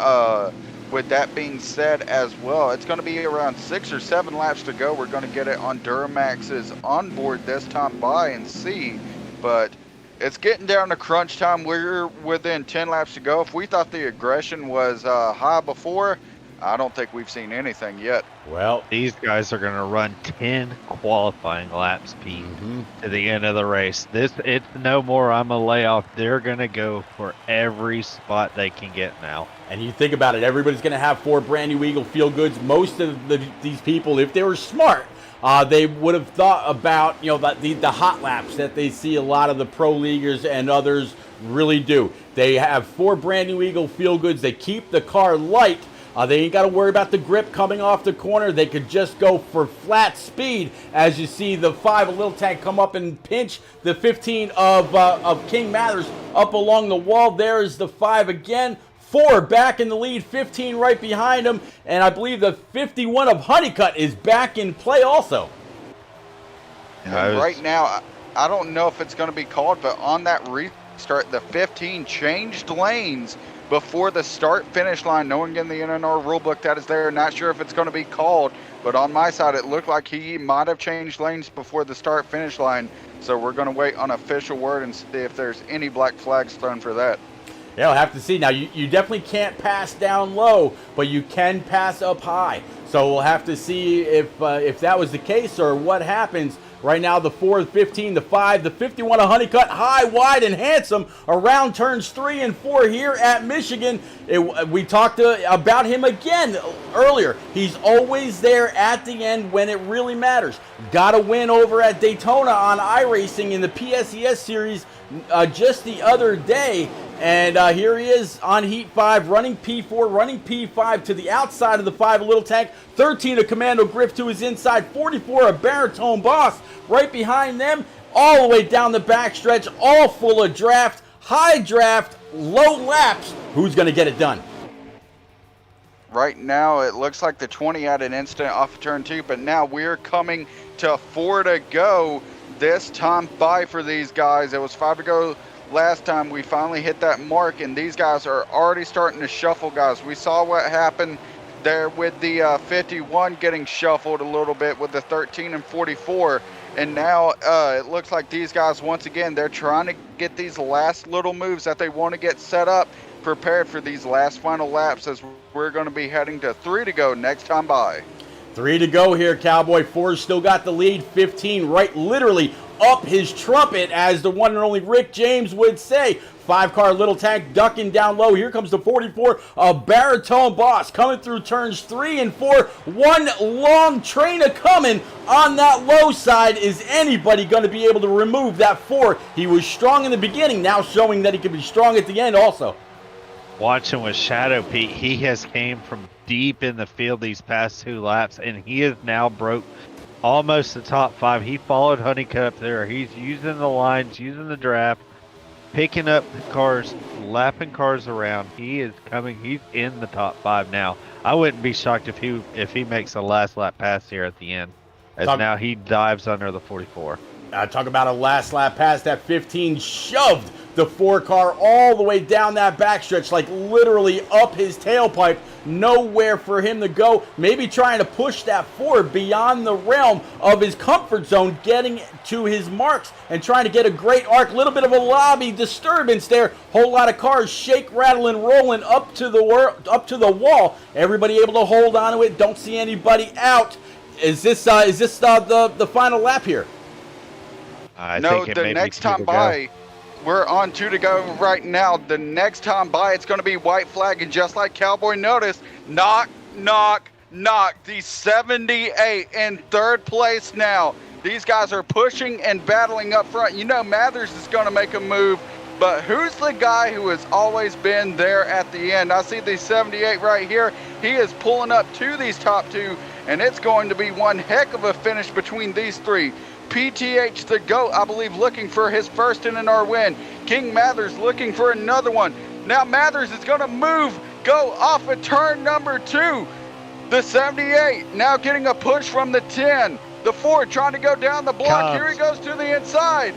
with that being said as well, it's going to be around 6 or 7 laps to go. We're going to get it on Duramax's onboard this time by and see. But it's getting down to crunch time. We're within 10 laps to go. If we thought the aggression was high before, I don't think we've seen anything yet. Well, these guys are going to run 10 qualifying laps, Pete, to the end of the race. It's no more I'm a layoff. They're going to go for every spot they can get now. And you think about it, everybody's going to have 4 brand new Eagle Feel Goods. Most of these people, if they were smart, they would have thought about, the hot laps that they see a lot of the pro leaguers and others really do. They have 4 brand new Eagle Feel Goods. They keep the car light. They ain't got to worry about the grip coming off the corner. They could just go for flat speed as you see the 5 of Little Tank come up and pinch the 15 of King Mathers up along the wall. There is the 5 again. 4 back in the lead, 15 right behind him, and I believe the 51 of Honeycutt is back in play also. And right now, I don't know if it's going to be called, but on that restart, the 15 changed lanes before the start-finish line. Knowing in the NNR rulebook that is there, not sure if it's going to be called, but on my side, it looked like he might have changed lanes before the start-finish line, so we're going to wait on official word and see if there's any black flags thrown for that. Yeah, I'll have to see. Now, you definitely can't pass down low, but you can pass up high. So we'll have to see if that was the case or what happens. Right now, the 4, the 15, the 5, the 51, a Honeycutt, high, wide, and handsome around turns 3 and 4 here at Michigan. We talked about him again earlier. He's always there at the end when it really matters. Got a win over at Daytona on iRacing in the PSES series just the other day. And here he is on Heat 5, running P4, running P5 to the outside of the 5, a little tank. 13, a Commando Griff to his inside. 44, a Baritone Boss right behind them. All the way down the backstretch, all full of draft, high draft, low laps. Who's going to get it done? Right now, it looks like the 20 had an instant off of turn 2, but now we're coming to 4 to go. This time by for these guys. It was 5 to go last time. We finally hit that mark, and these guys are already starting to shuffle, guys. We saw what happened there with the 51 getting shuffled a little bit with the 13 and 44. And now it looks like these guys, once again, they're trying to get these last little moves that they want to get set up, prepared for these last final laps, as we're going to be heading to 3 to go next time by. 3 to go here, Cowboy. 4's still got the lead. 15 right literally up his trumpet, as the one and only Rick James would say. 5-car little tank ducking down low. Here comes the 44, a Baritone Boss coming through turns 3 and 4. One long train of coming on that low side. Is anybody going to be able to remove that 4? He was strong in the beginning, now showing that he can be strong at the end also. Watching with Shadow Pete, he has came from deep in the field these past 2 laps, and he has now broke almost the top 5. He followed Honeycutt up there. He's using the lines, using the draft, picking up the cars, lapping cars around. He is coming. He's in the top 5 now. I wouldn't be shocked if he makes a last lap pass here at the end, as now he dives under the 44. Talk about a last lap pass. That 15 shoved the 4-car all the way down that backstretch, like literally up his tailpipe. Nowhere for him to go. Maybe trying to push that 4 beyond the realm of his comfort zone, getting to his marks and trying to get a great arc. Little bit of a lobby disturbance there. Whole lot of cars shake, rattle, and rolling up to the wall. Everybody able to hold on to it. Don't see anybody out. Is this the final lap here? I no, think the next time by, we're on 2 to go right now. The next time by, it's going to be white flag, and just like Cowboy noticed, knock, knock, knock. The 78 in 3rd place now. These guys are pushing and battling up front. You know Mathers is going to make a move, but who's the guy who has always been there at the end? I see the 78 right here. He is pulling up to these top 2, and it's going to be one heck of a finish between these 3. PTH the GOAT, I believe, looking for his first NNR win. King Mathers looking for another one. Now Mathers is going to go off of turn number 2. The 78 now getting a push from the 10. The 4 trying to go down the block. Here he goes to the inside.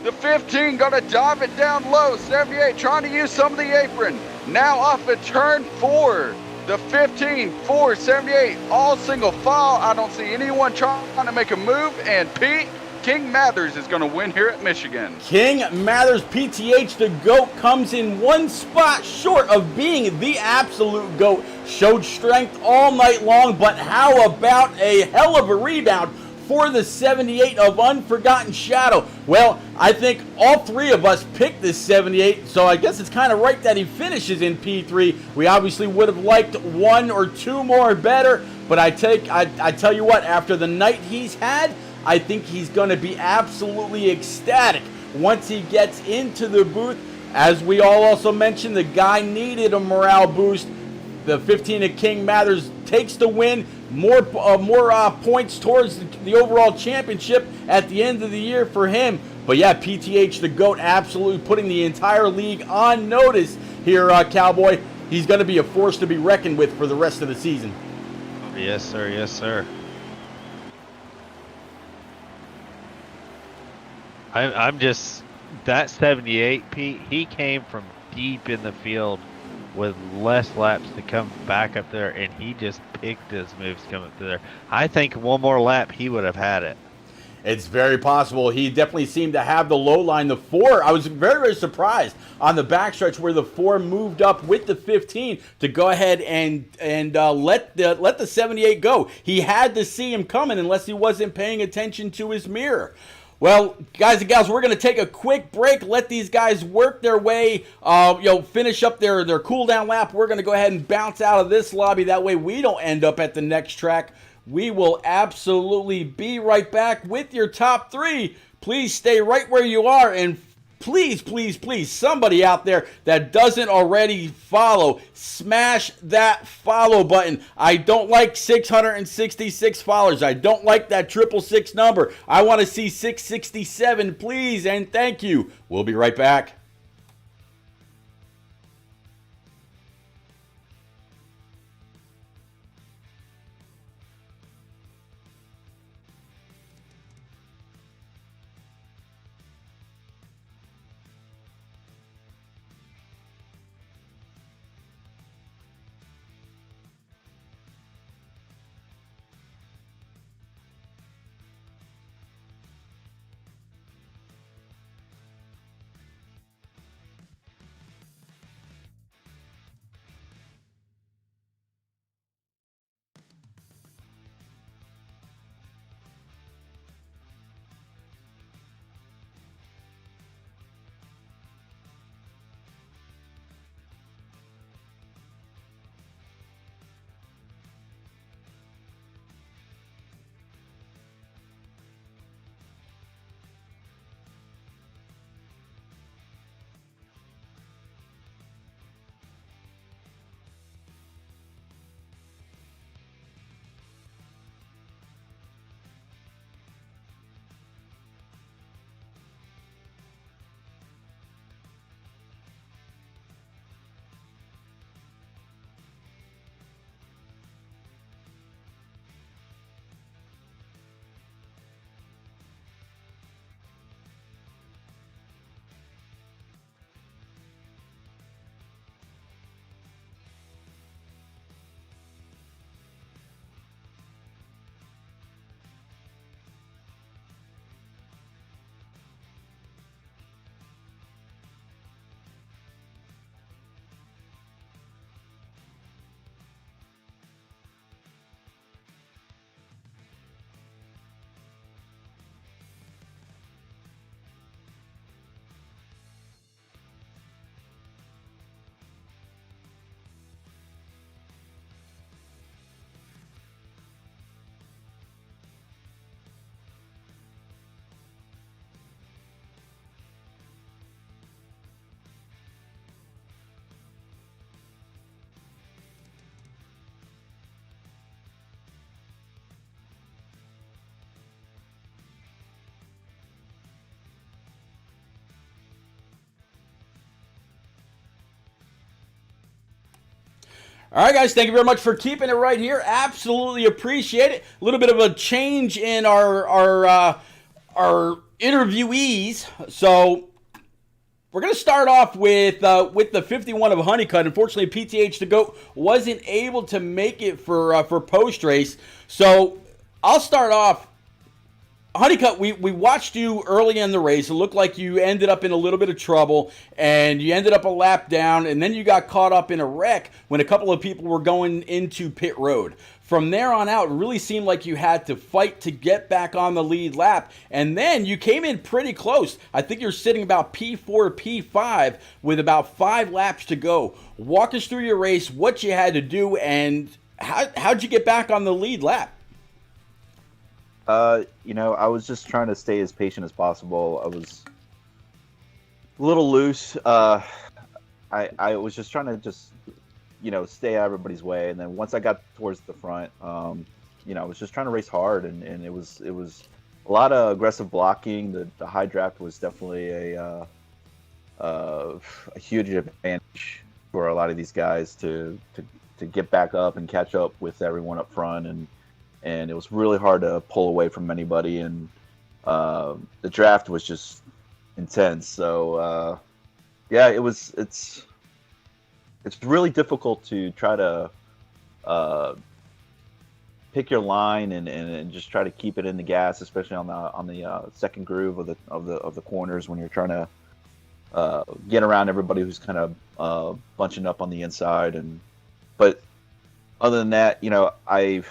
The 15 going to dive it down low. 78 trying to use some of the apron. Now off of turn 4. The 15, 4, 78, all single file. I don't see anyone trying to make a move. And Pete, King Mathers is going to win here at Michigan. King Mathers, PTH, the GOAT, comes in one spot short of being the absolute GOAT. Showed strength all night long, but how about a hell of a rebound for the 78 of Unforgotten Shadow? Well, I think all 3 of us picked this 78, so I guess it's kind of right that he finishes in P3. We obviously would have liked 1 or 2 more better, but I tell you what, after the night he's had, I think he's going to be absolutely ecstatic once he gets into the booth. As we all also mentioned, the guy needed a morale boost. The 15 of King Mathers takes the win. More points towards the overall championship at the end of the year for him. But yeah, PTH, the GOAT, absolutely putting the entire league on notice here, Cowboy. He's going to be a force to be reckoned with for the rest of the season. Yes, sir. Yes, sir. I'm just, that 78, Pete, he came from deep in the field with less laps to come back up there, and he just picked his moves coming through there. I think 1 more lap, he would have had it. It's very possible. He definitely seemed to have the low line. The 4, I was very, very surprised on the backstretch where the 4 moved up with the 15 to go ahead and let the 78 go. He had to see him coming unless he wasn't paying attention to his mirror. Well, guys and gals, we're going to take a quick break, let these guys work their way, finish up their cool down lap. We're going to go ahead and bounce out of this lobby. That way we don't end up at the next track. We will absolutely be right back with your top 3. Please stay right where you are, and please, please, please, somebody out there that doesn't already follow, smash that follow button. I don't like 666 followers. I don't like that 666 number. I want to see 667, please, and thank you. We'll be right back. All right, guys, thank you very much for keeping it right here. Absolutely appreciate it. A little bit of a change in our interviewees. So we're going to start off with the 51 of Honeycutt. Unfortunately, PTH the GOAT wasn't able to make it for post race. So I'll start off. Honeycutt, we watched you early in the race. It looked like you ended up in a little bit of trouble, and you ended up a lap down, and then you got caught up in a wreck when a couple of people were going into pit road. From there on out, it really seemed like you had to fight to get back on the lead lap, and then you came in pretty close. I think you're sitting about P4, P5 with about 5 laps to go. Walk us through your race, what you had to do, and how'd you get back on the lead lap? I was just trying to stay as patient as possible. I was a little loose. I was just trying to stay out of everybody's way. And then once I got towards the front, I was just trying to race hard, and it was a lot of aggressive blocking. The high draft was definitely a huge advantage for a lot of these guys to get back up and catch up with everyone up front, and it was really hard to pull away from anybody, and the draft was just intense. So it's really difficult to try to pick your line and just try to keep it in the gas, especially on the second groove of the corners when you're trying to get around everybody who's kind of bunching up on the inside. But other than that, I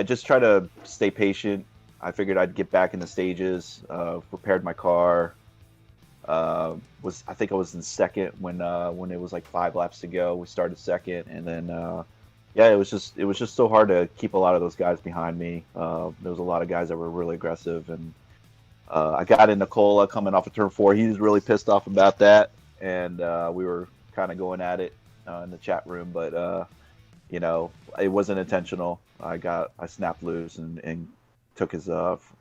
just try to stay patient. I figured I'd get back in the stages, prepared my car. I think I was in second when it was like 5 laps to go. We started second, and then it was just so hard to keep a lot of those guys behind me. There was a lot of guys that were really aggressive, and I got into Cola coming off of turn 4. He was really pissed off about that, and we were kind of going at it in the chat room, but it wasn't intentional. I snapped loose and took his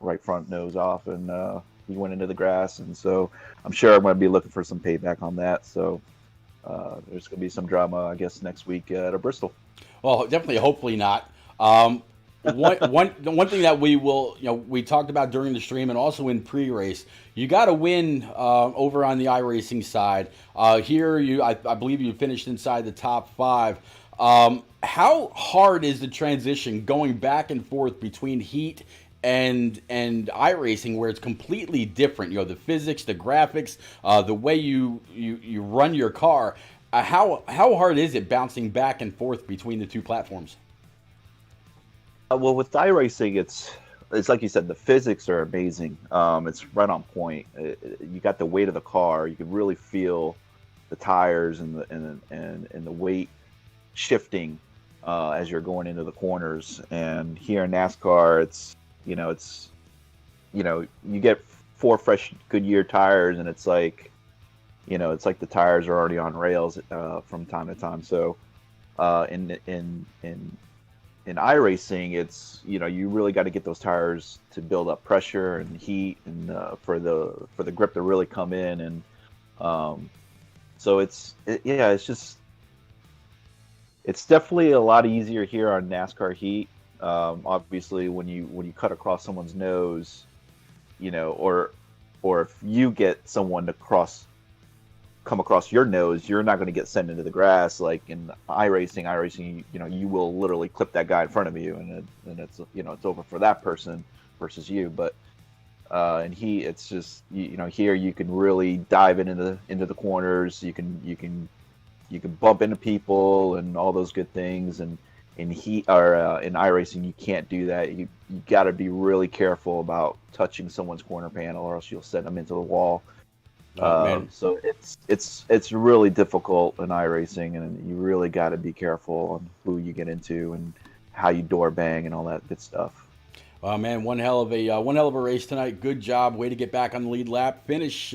right front nose off, and he went into the grass, and so I'm sure I'm going to be looking for some payback on that. So there's going to be some drama, I guess, next week at Bristol. Well, definitely, hopefully not. One thing that we talked about during the stream and also in pre-race, you got to win over on the iRacing side. Here, I believe you finished inside the top 5. How hard is the transition going back and forth between heat and iRacing, where it's completely different? The physics, the graphics, the way you run your car. How hard is it bouncing back and forth between the two platforms? Well, with iRacing, it's like you said, the physics are amazing. It's right on point. You got the weight of the car. You can really feel the tires and the weight shifting as you're going into the corners. And here in NASCAR, you get 4 fresh Goodyear tires, and it's like the tires are already on rails from time to time. So in iRacing, it's you really got to get those tires to build up pressure and heat, and for the grip to really come in, and so it's definitely a lot easier here on NASCAR heat. Obviously, when you cut across someone's nose, or if you get someone to come across your nose, you're not going to get sent into the grass. Like in iRacing, you will literally clip that guy in front of you, and it's over for that person versus you. But in heat, it's just here you can really dive into the corners. You can bump into people and all those good things. And in heat or in iRacing, you can't do that. You got to be really careful about touching someone's corner panel, or else you'll send them into the wall. So it's really difficult in iRacing, and you really got to be careful on who you get into and how you door bang and all that good stuff. Man, one hell of a race tonight. Good job. Way to get back on the lead lap. Finish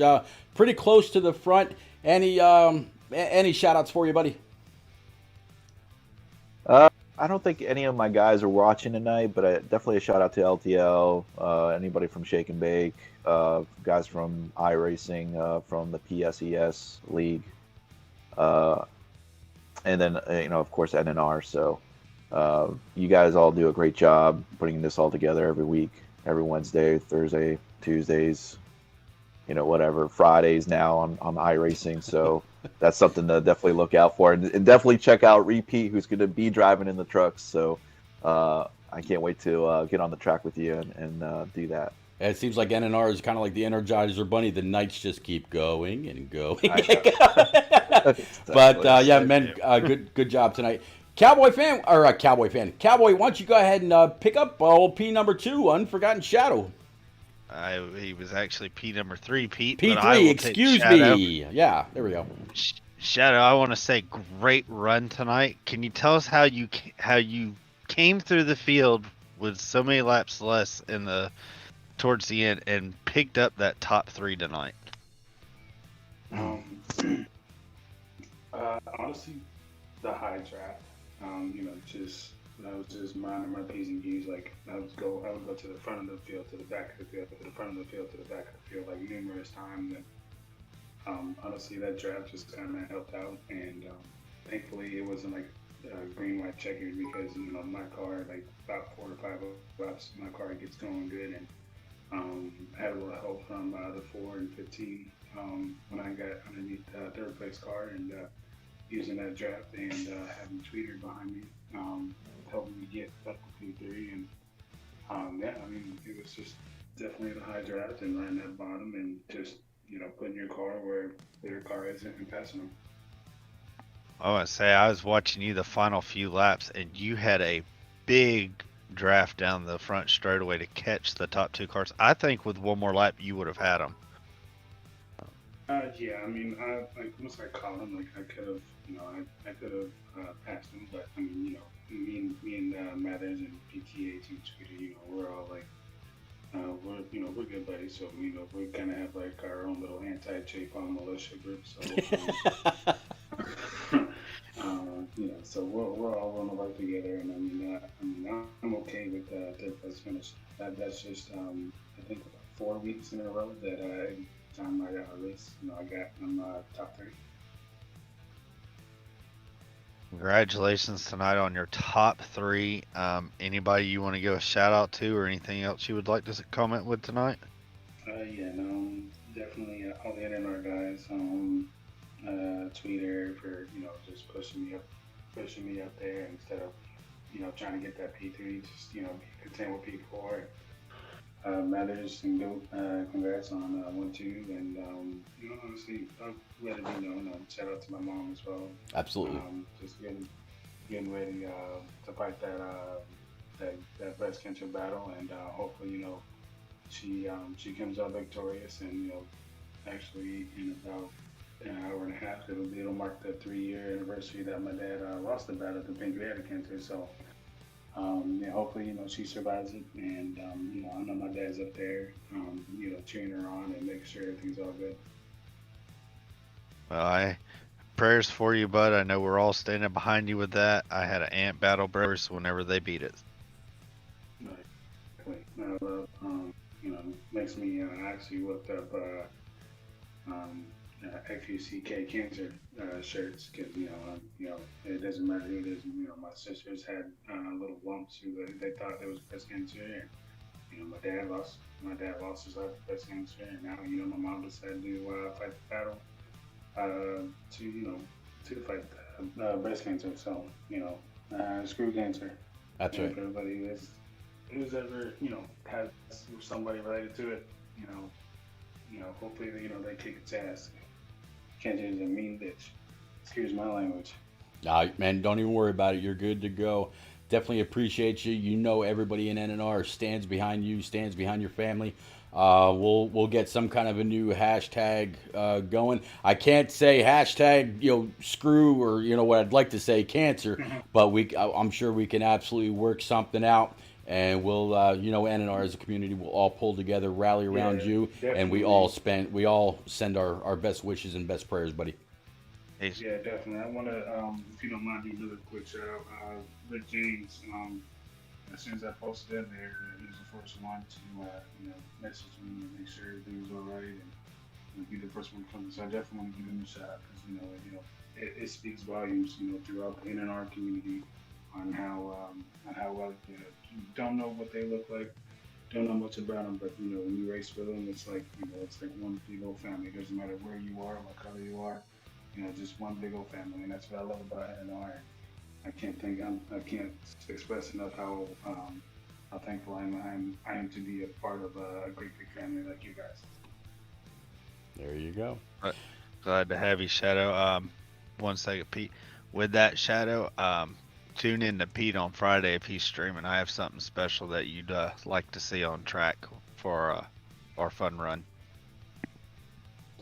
pretty close to the front. Any shout outs for you, buddy? I don't think any of my guys are watching tonight, but definitely a shout out to LTL, anybody from Shake and Bake, guys from iRacing, from the PSES League, and then of course NNR. So you guys all do a great job putting this all together every week, every Wednesday, Thursday, Tuesdays, whatever, Fridays now on iRacing. So that's something to definitely look out for, and definitely check out Repeat, who's going to be driving in the trucks. So I can't wait to get on the track with you and do that. It seems like NNR is kind of like the Energizer Bunny. The nights just keep going and going. But man, good job tonight. Cowboy, why don't you go ahead and pick up old P number 2, Unforgotten Shadow. He was actually P number 3, Pete. P3, excuse me. Yeah, there we go. Shadow, I want to say great run tonight. Can you tell us how you came through the field with so many laps less towards the end and picked up that top 3 tonight? Honestly, the high draft. Just minding my P's and Q's. Like I would go to the front of the field, to the back of the field, to the front of the field, to the back of the field, like numerous times. And honestly, that draft just kind of helped out. And thankfully, it wasn't like green, white, checkered, because my car, like about 4 or 5 laps, my car gets going good, and had a little help from the 4 and 15 when I got underneath the third place car, and using that draft and having Tweeter behind me helped me get up to P3, and Yeah, I mean, it was just definitely the high draft and riding that bottom and just, putting your car where their car isn't and passing them. I want to say I was watching you the final few laps, and you had a big draft down the front straightaway to catch the top two cars. I think with one more lap, you would have had them. Yeah, I mean, once I caught him, like, I could have, I could have passed him, but I mean, me and Mathers and PTA Team Scooter, we're all like, we're good buddies, so we kind of have like our own little anti-J-Palm militia group. So, so we're all going to work together, and I'm okay with third place finish. That's just I think about 4 weeks in a row that every time I got a race, I'm top three. Congratulations tonight on your top three. Anybody you want to give a shout out to, or anything else you would like to comment with tonight? Yeah, no, definitely all the NNR guys. Tweeter for just pushing me up there instead of trying to get that P3. Just be content with P4. Mathers and Goat, congrats on 1-2, and honestly, I'll let it be known. Shout out to my mom as well. Absolutely. Just getting ready to fight that breast cancer battle, and hopefully she comes out victorious, and actually in about an hour and a half it'll mark the 3-year anniversary that my dad lost the battle to pancreatic cancer. So hopefully she survives it, and I know my dad's up there cheering her on and making sure everything's all good. Well, prayers for you, bud. I know we're all standing behind you with that. I had an Ant Battle Brothers whenever they beat it. Makes me actually looked up FUCK cancer shirts, because it doesn't matter who it is. My sisters had little lumps who they thought it was breast cancer, and my dad lost his life to breast cancer, and now my mom decided to fight the battle to fight breast cancer. So screw cancer. That's right. For everybody who's ever has somebody related to it, hopefully they kick its ass. Cancer is a mean bitch. Excuse my language. Man, don't even worry about it. You're good to go. Definitely appreciate you. Everybody in NNR stands behind you, stands behind your family. We'll get some kind of a new hashtag going. I can't say hashtag screw, or what I'd like to say cancer, but I'm sure we can absolutely work something out. And we'll, NNR as a community will all pull together, rally around you, definitely. and we all send our best wishes and best prayers, buddy. Yeah, definitely. I want to, if you don't mind, do another quick shout out. Rick James, as soon as I posted in there, he was the first one to, message me and make sure everything was all right, and be the first one to come. So I definitely want to give him a shout out, because it speaks volumes, throughout the NNR community on how well you don't know what they look like, don't know much about them, but when you race with them, it's like it's like one big old family. It doesn't matter where you are, what color you are, just one big old family, and that's what I love about NNR. I can't express enough how thankful I am to be a part of a great big family like you guys. There you go. Glad to have you, Shadow. 1 second, Pete. With that, Shadow, tune in to Pete on Friday if he's streaming. I have something special that you'd like to see on track for our fun run.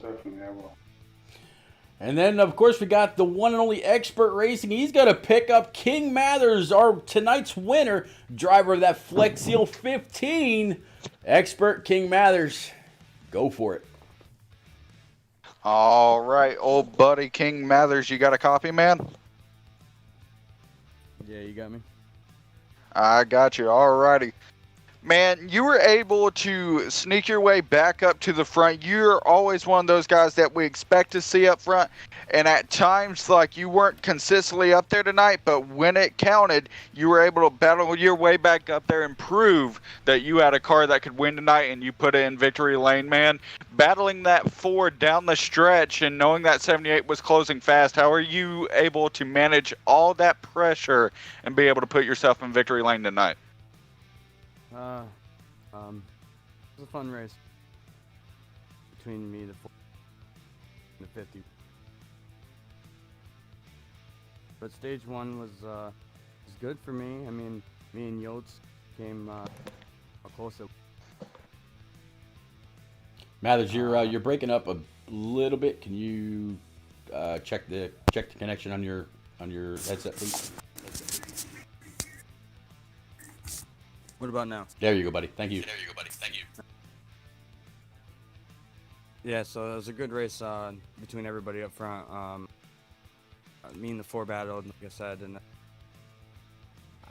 Definitely, I will. And then, of course, we got the one and only Expert Racing. He's got to pick up King Mathers, our tonight's winner, driver of that Flex Seal 15. Expert King Mathers, go for it. All right, old buddy King Mathers, you got a copy, man? Yeah, you got me. I got you. All righty. Man, you were able to sneak your way back up to the front. You're always one of those guys that we expect to see up front. And at times, like, you weren't consistently up there tonight, but when it counted, you were able to battle your way back up there and prove that you had a car that could win tonight, and you put it in victory lane, man. Battling that Ford down the stretch and knowing that 78 was closing fast, how are you able to manage all that pressure and be able to put yourself in victory lane tonight? It was a fun race between me, the 40 and the 50. But stage 1 was good for me. I mean, me and Yotes came close. Mathers, you're breaking up a little bit. Can you check the connection on your headset, please? What about now? There you go, buddy. Thank you. Yeah, so it was a good race between everybody up front. Me and the 4 battled, like I said, and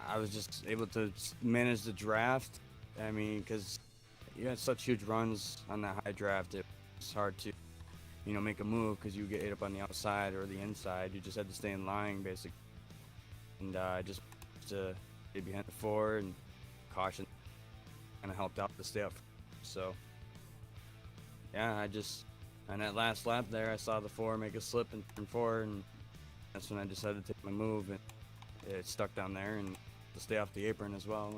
I was just able to manage the draft. I mean, because you had such huge runs on that high draft, it was hard to, make a move because you get hit up on the outside or the inside. You just had to stay in line, basically. And I just to get behind the 4 and caution kind of helped out to stay up. So, yeah, on that last lap there, I saw the 4 make a slip and turn 4, and that's when I decided to take my move, and it stuck down there and to stay off the apron as well.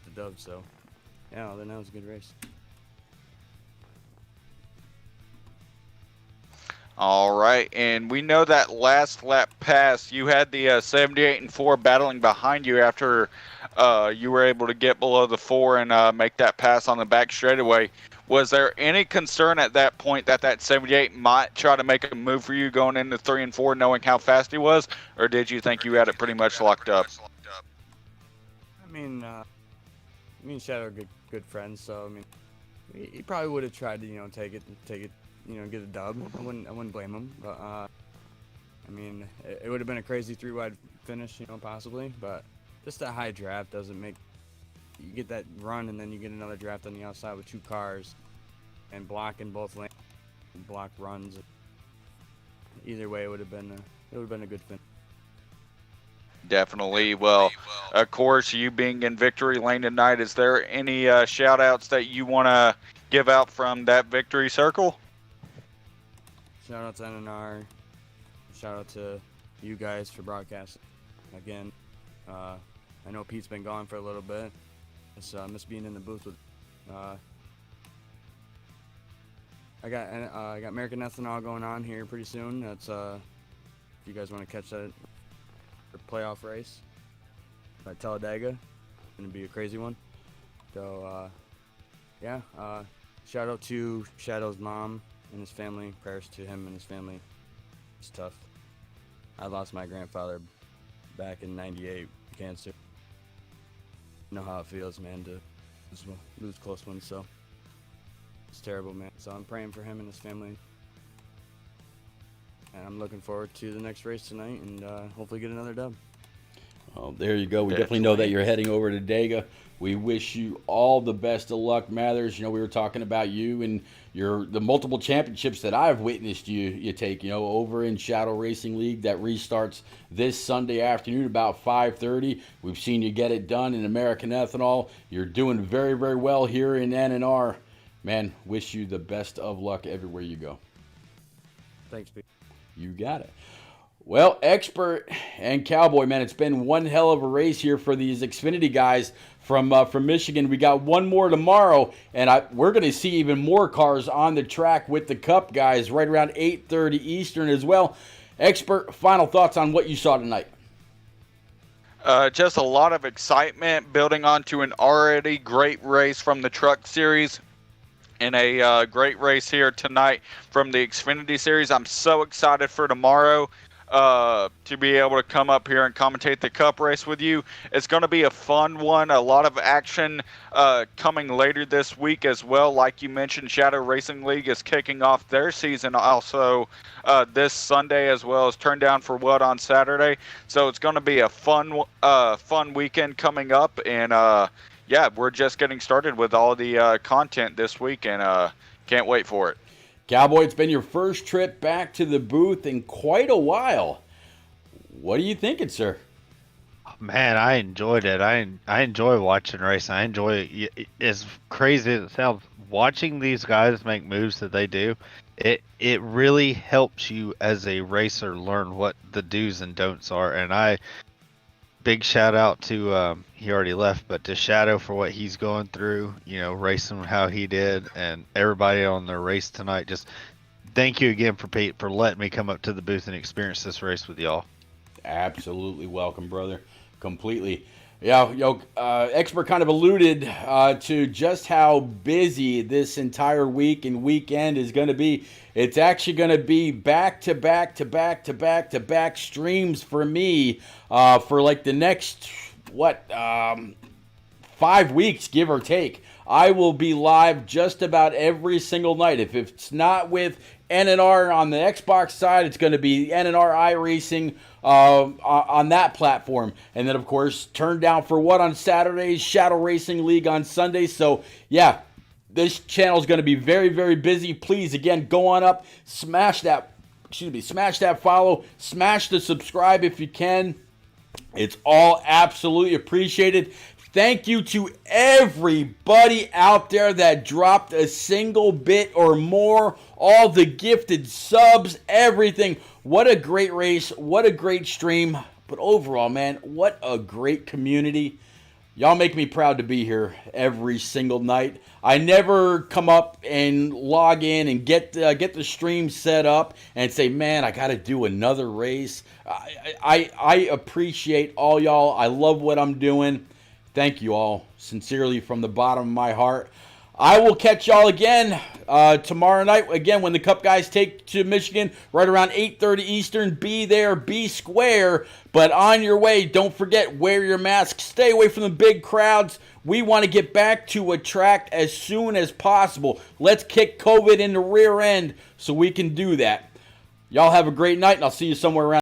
The dub, so yeah, other than that, it was a good race. All right, and we know that last lap pass, you had the 78 and 4 battling behind you after you were able to get below the 4 and make that pass on the back straightaway. Was there any concern at that point that 78 might try to make a move for you going into 3 and 4, knowing how fast he was, or did you think you had it pretty much locked up? I mean, me and Shadow are good friends, so I mean, he probably would have tried to take it, get a dub. I wouldn't blame him, but I mean, it would have been a crazy 3-wide finish, possibly, but just that high draft doesn't make. You get that run and then you get another draft on the outside with 2 cars and blocking both lanes and block runs. Either way, it would have been a good finish. Definitely. Well, of course, you being in victory lane tonight, is there any shout outs that you want to give out from that victory circle? Shout out to NNR. Shout out to you guys for broadcasting. Again, I know Pete's been gone for a little bit. I miss being in the booth with. I got American Ethanol going on here pretty soon. That's if you guys want to catch that playoff race at Talladega, it's gonna be a crazy one. So yeah, shout out to Shadow's mom and his family. Prayers to him and his family. It's tough. I lost my grandfather back in '98 to cancer. Know how it feels, man, to lose close ones, so it's terrible, man. So I'm praying for him and his family, and I'm looking forward to the next race tonight and hopefully get another dub. Well, there you go. We definitely know that you're heading over to Dega. We wish you all the best of luck, Mathers. We were talking about you and the multiple championships that I've witnessed you take, over in Shadow Racing League that restarts this Sunday afternoon about 5:30. We've seen you get it done in American Ethanol. You're doing very, very well here in NNR. Man, wish you the best of luck everywhere you go. Thanks, Pete. You got it. Well, Expert and Cowboy, man, it's been one hell of a race here for these Xfinity guys from Michigan. We got one more tomorrow, and we're going to see even more cars on the track with the Cup guys right around 8:30 Eastern as well. Expert, final thoughts on what you saw tonight? Just a lot of excitement building onto an already great race from the Truck Series. And a great race here tonight from the Xfinity Series. I'm so excited for tomorrow to be able to come up here and commentate the Cup race with you. It's going to be a fun one. A lot of action coming later this week as well. Like you mentioned, Shadow Racing League is kicking off their season also this Sunday, as well as Turn Down for What on Saturday. So it's going to be a fun weekend coming up. And yeah, we're just getting started with all the content this week, and can't wait for it. Cowboy, it's been your first trip back to the booth in quite a while. What are you thinking, sir? Man, I enjoyed it. I enjoy watching racing. I enjoy it. As crazy as it sounds, watching these guys make moves that they do, it really helps you as a racer learn what the do's and don'ts are. And big shout out to he already left, but to Shadow for what he's going through. Racing how he did, and everybody on the race tonight. Just thank you again for letting me come up to the booth and experience this race with y'all. Absolutely welcome, brother. Completely. Yeah, Expert kind of alluded to just how busy this entire week and weekend is going to be. It's actually going to be back to back to back to back to back streams for me for like the next 5 weeks, give or take. I will be live just about every single night. If it's not with NNR on the Xbox side, it's going to be NNR iRacing on that platform. And then, of course, Turn Down for What on Saturdays, Shadow Racing League on Sundays. So, yeah, this channel is going to be very, very busy. Please, again, go on up, smash that follow, smash the subscribe if you can. It's all absolutely appreciated. Thank you to everybody out there that dropped a single bit or more, all the gifted subs, everything. What a great race, what a great stream. But overall, man, what a great community. Y'all make me proud to be here every single night. I never come up and log in and get the stream set up and say, man, I got to do another race. I appreciate all y'all. I love what I'm doing. Thank you all, sincerely, from the bottom of my heart. I will catch y'all again tomorrow night, again, when the Cup guys take to Michigan, right around 8:30 Eastern. Be there, be square, but on your way, don't forget, wear your mask, stay away from the big crowds. We want to get back to a track as soon as possible. Let's kick COVID in the rear end so we can do that. Y'all have a great night, and I'll see you somewhere around.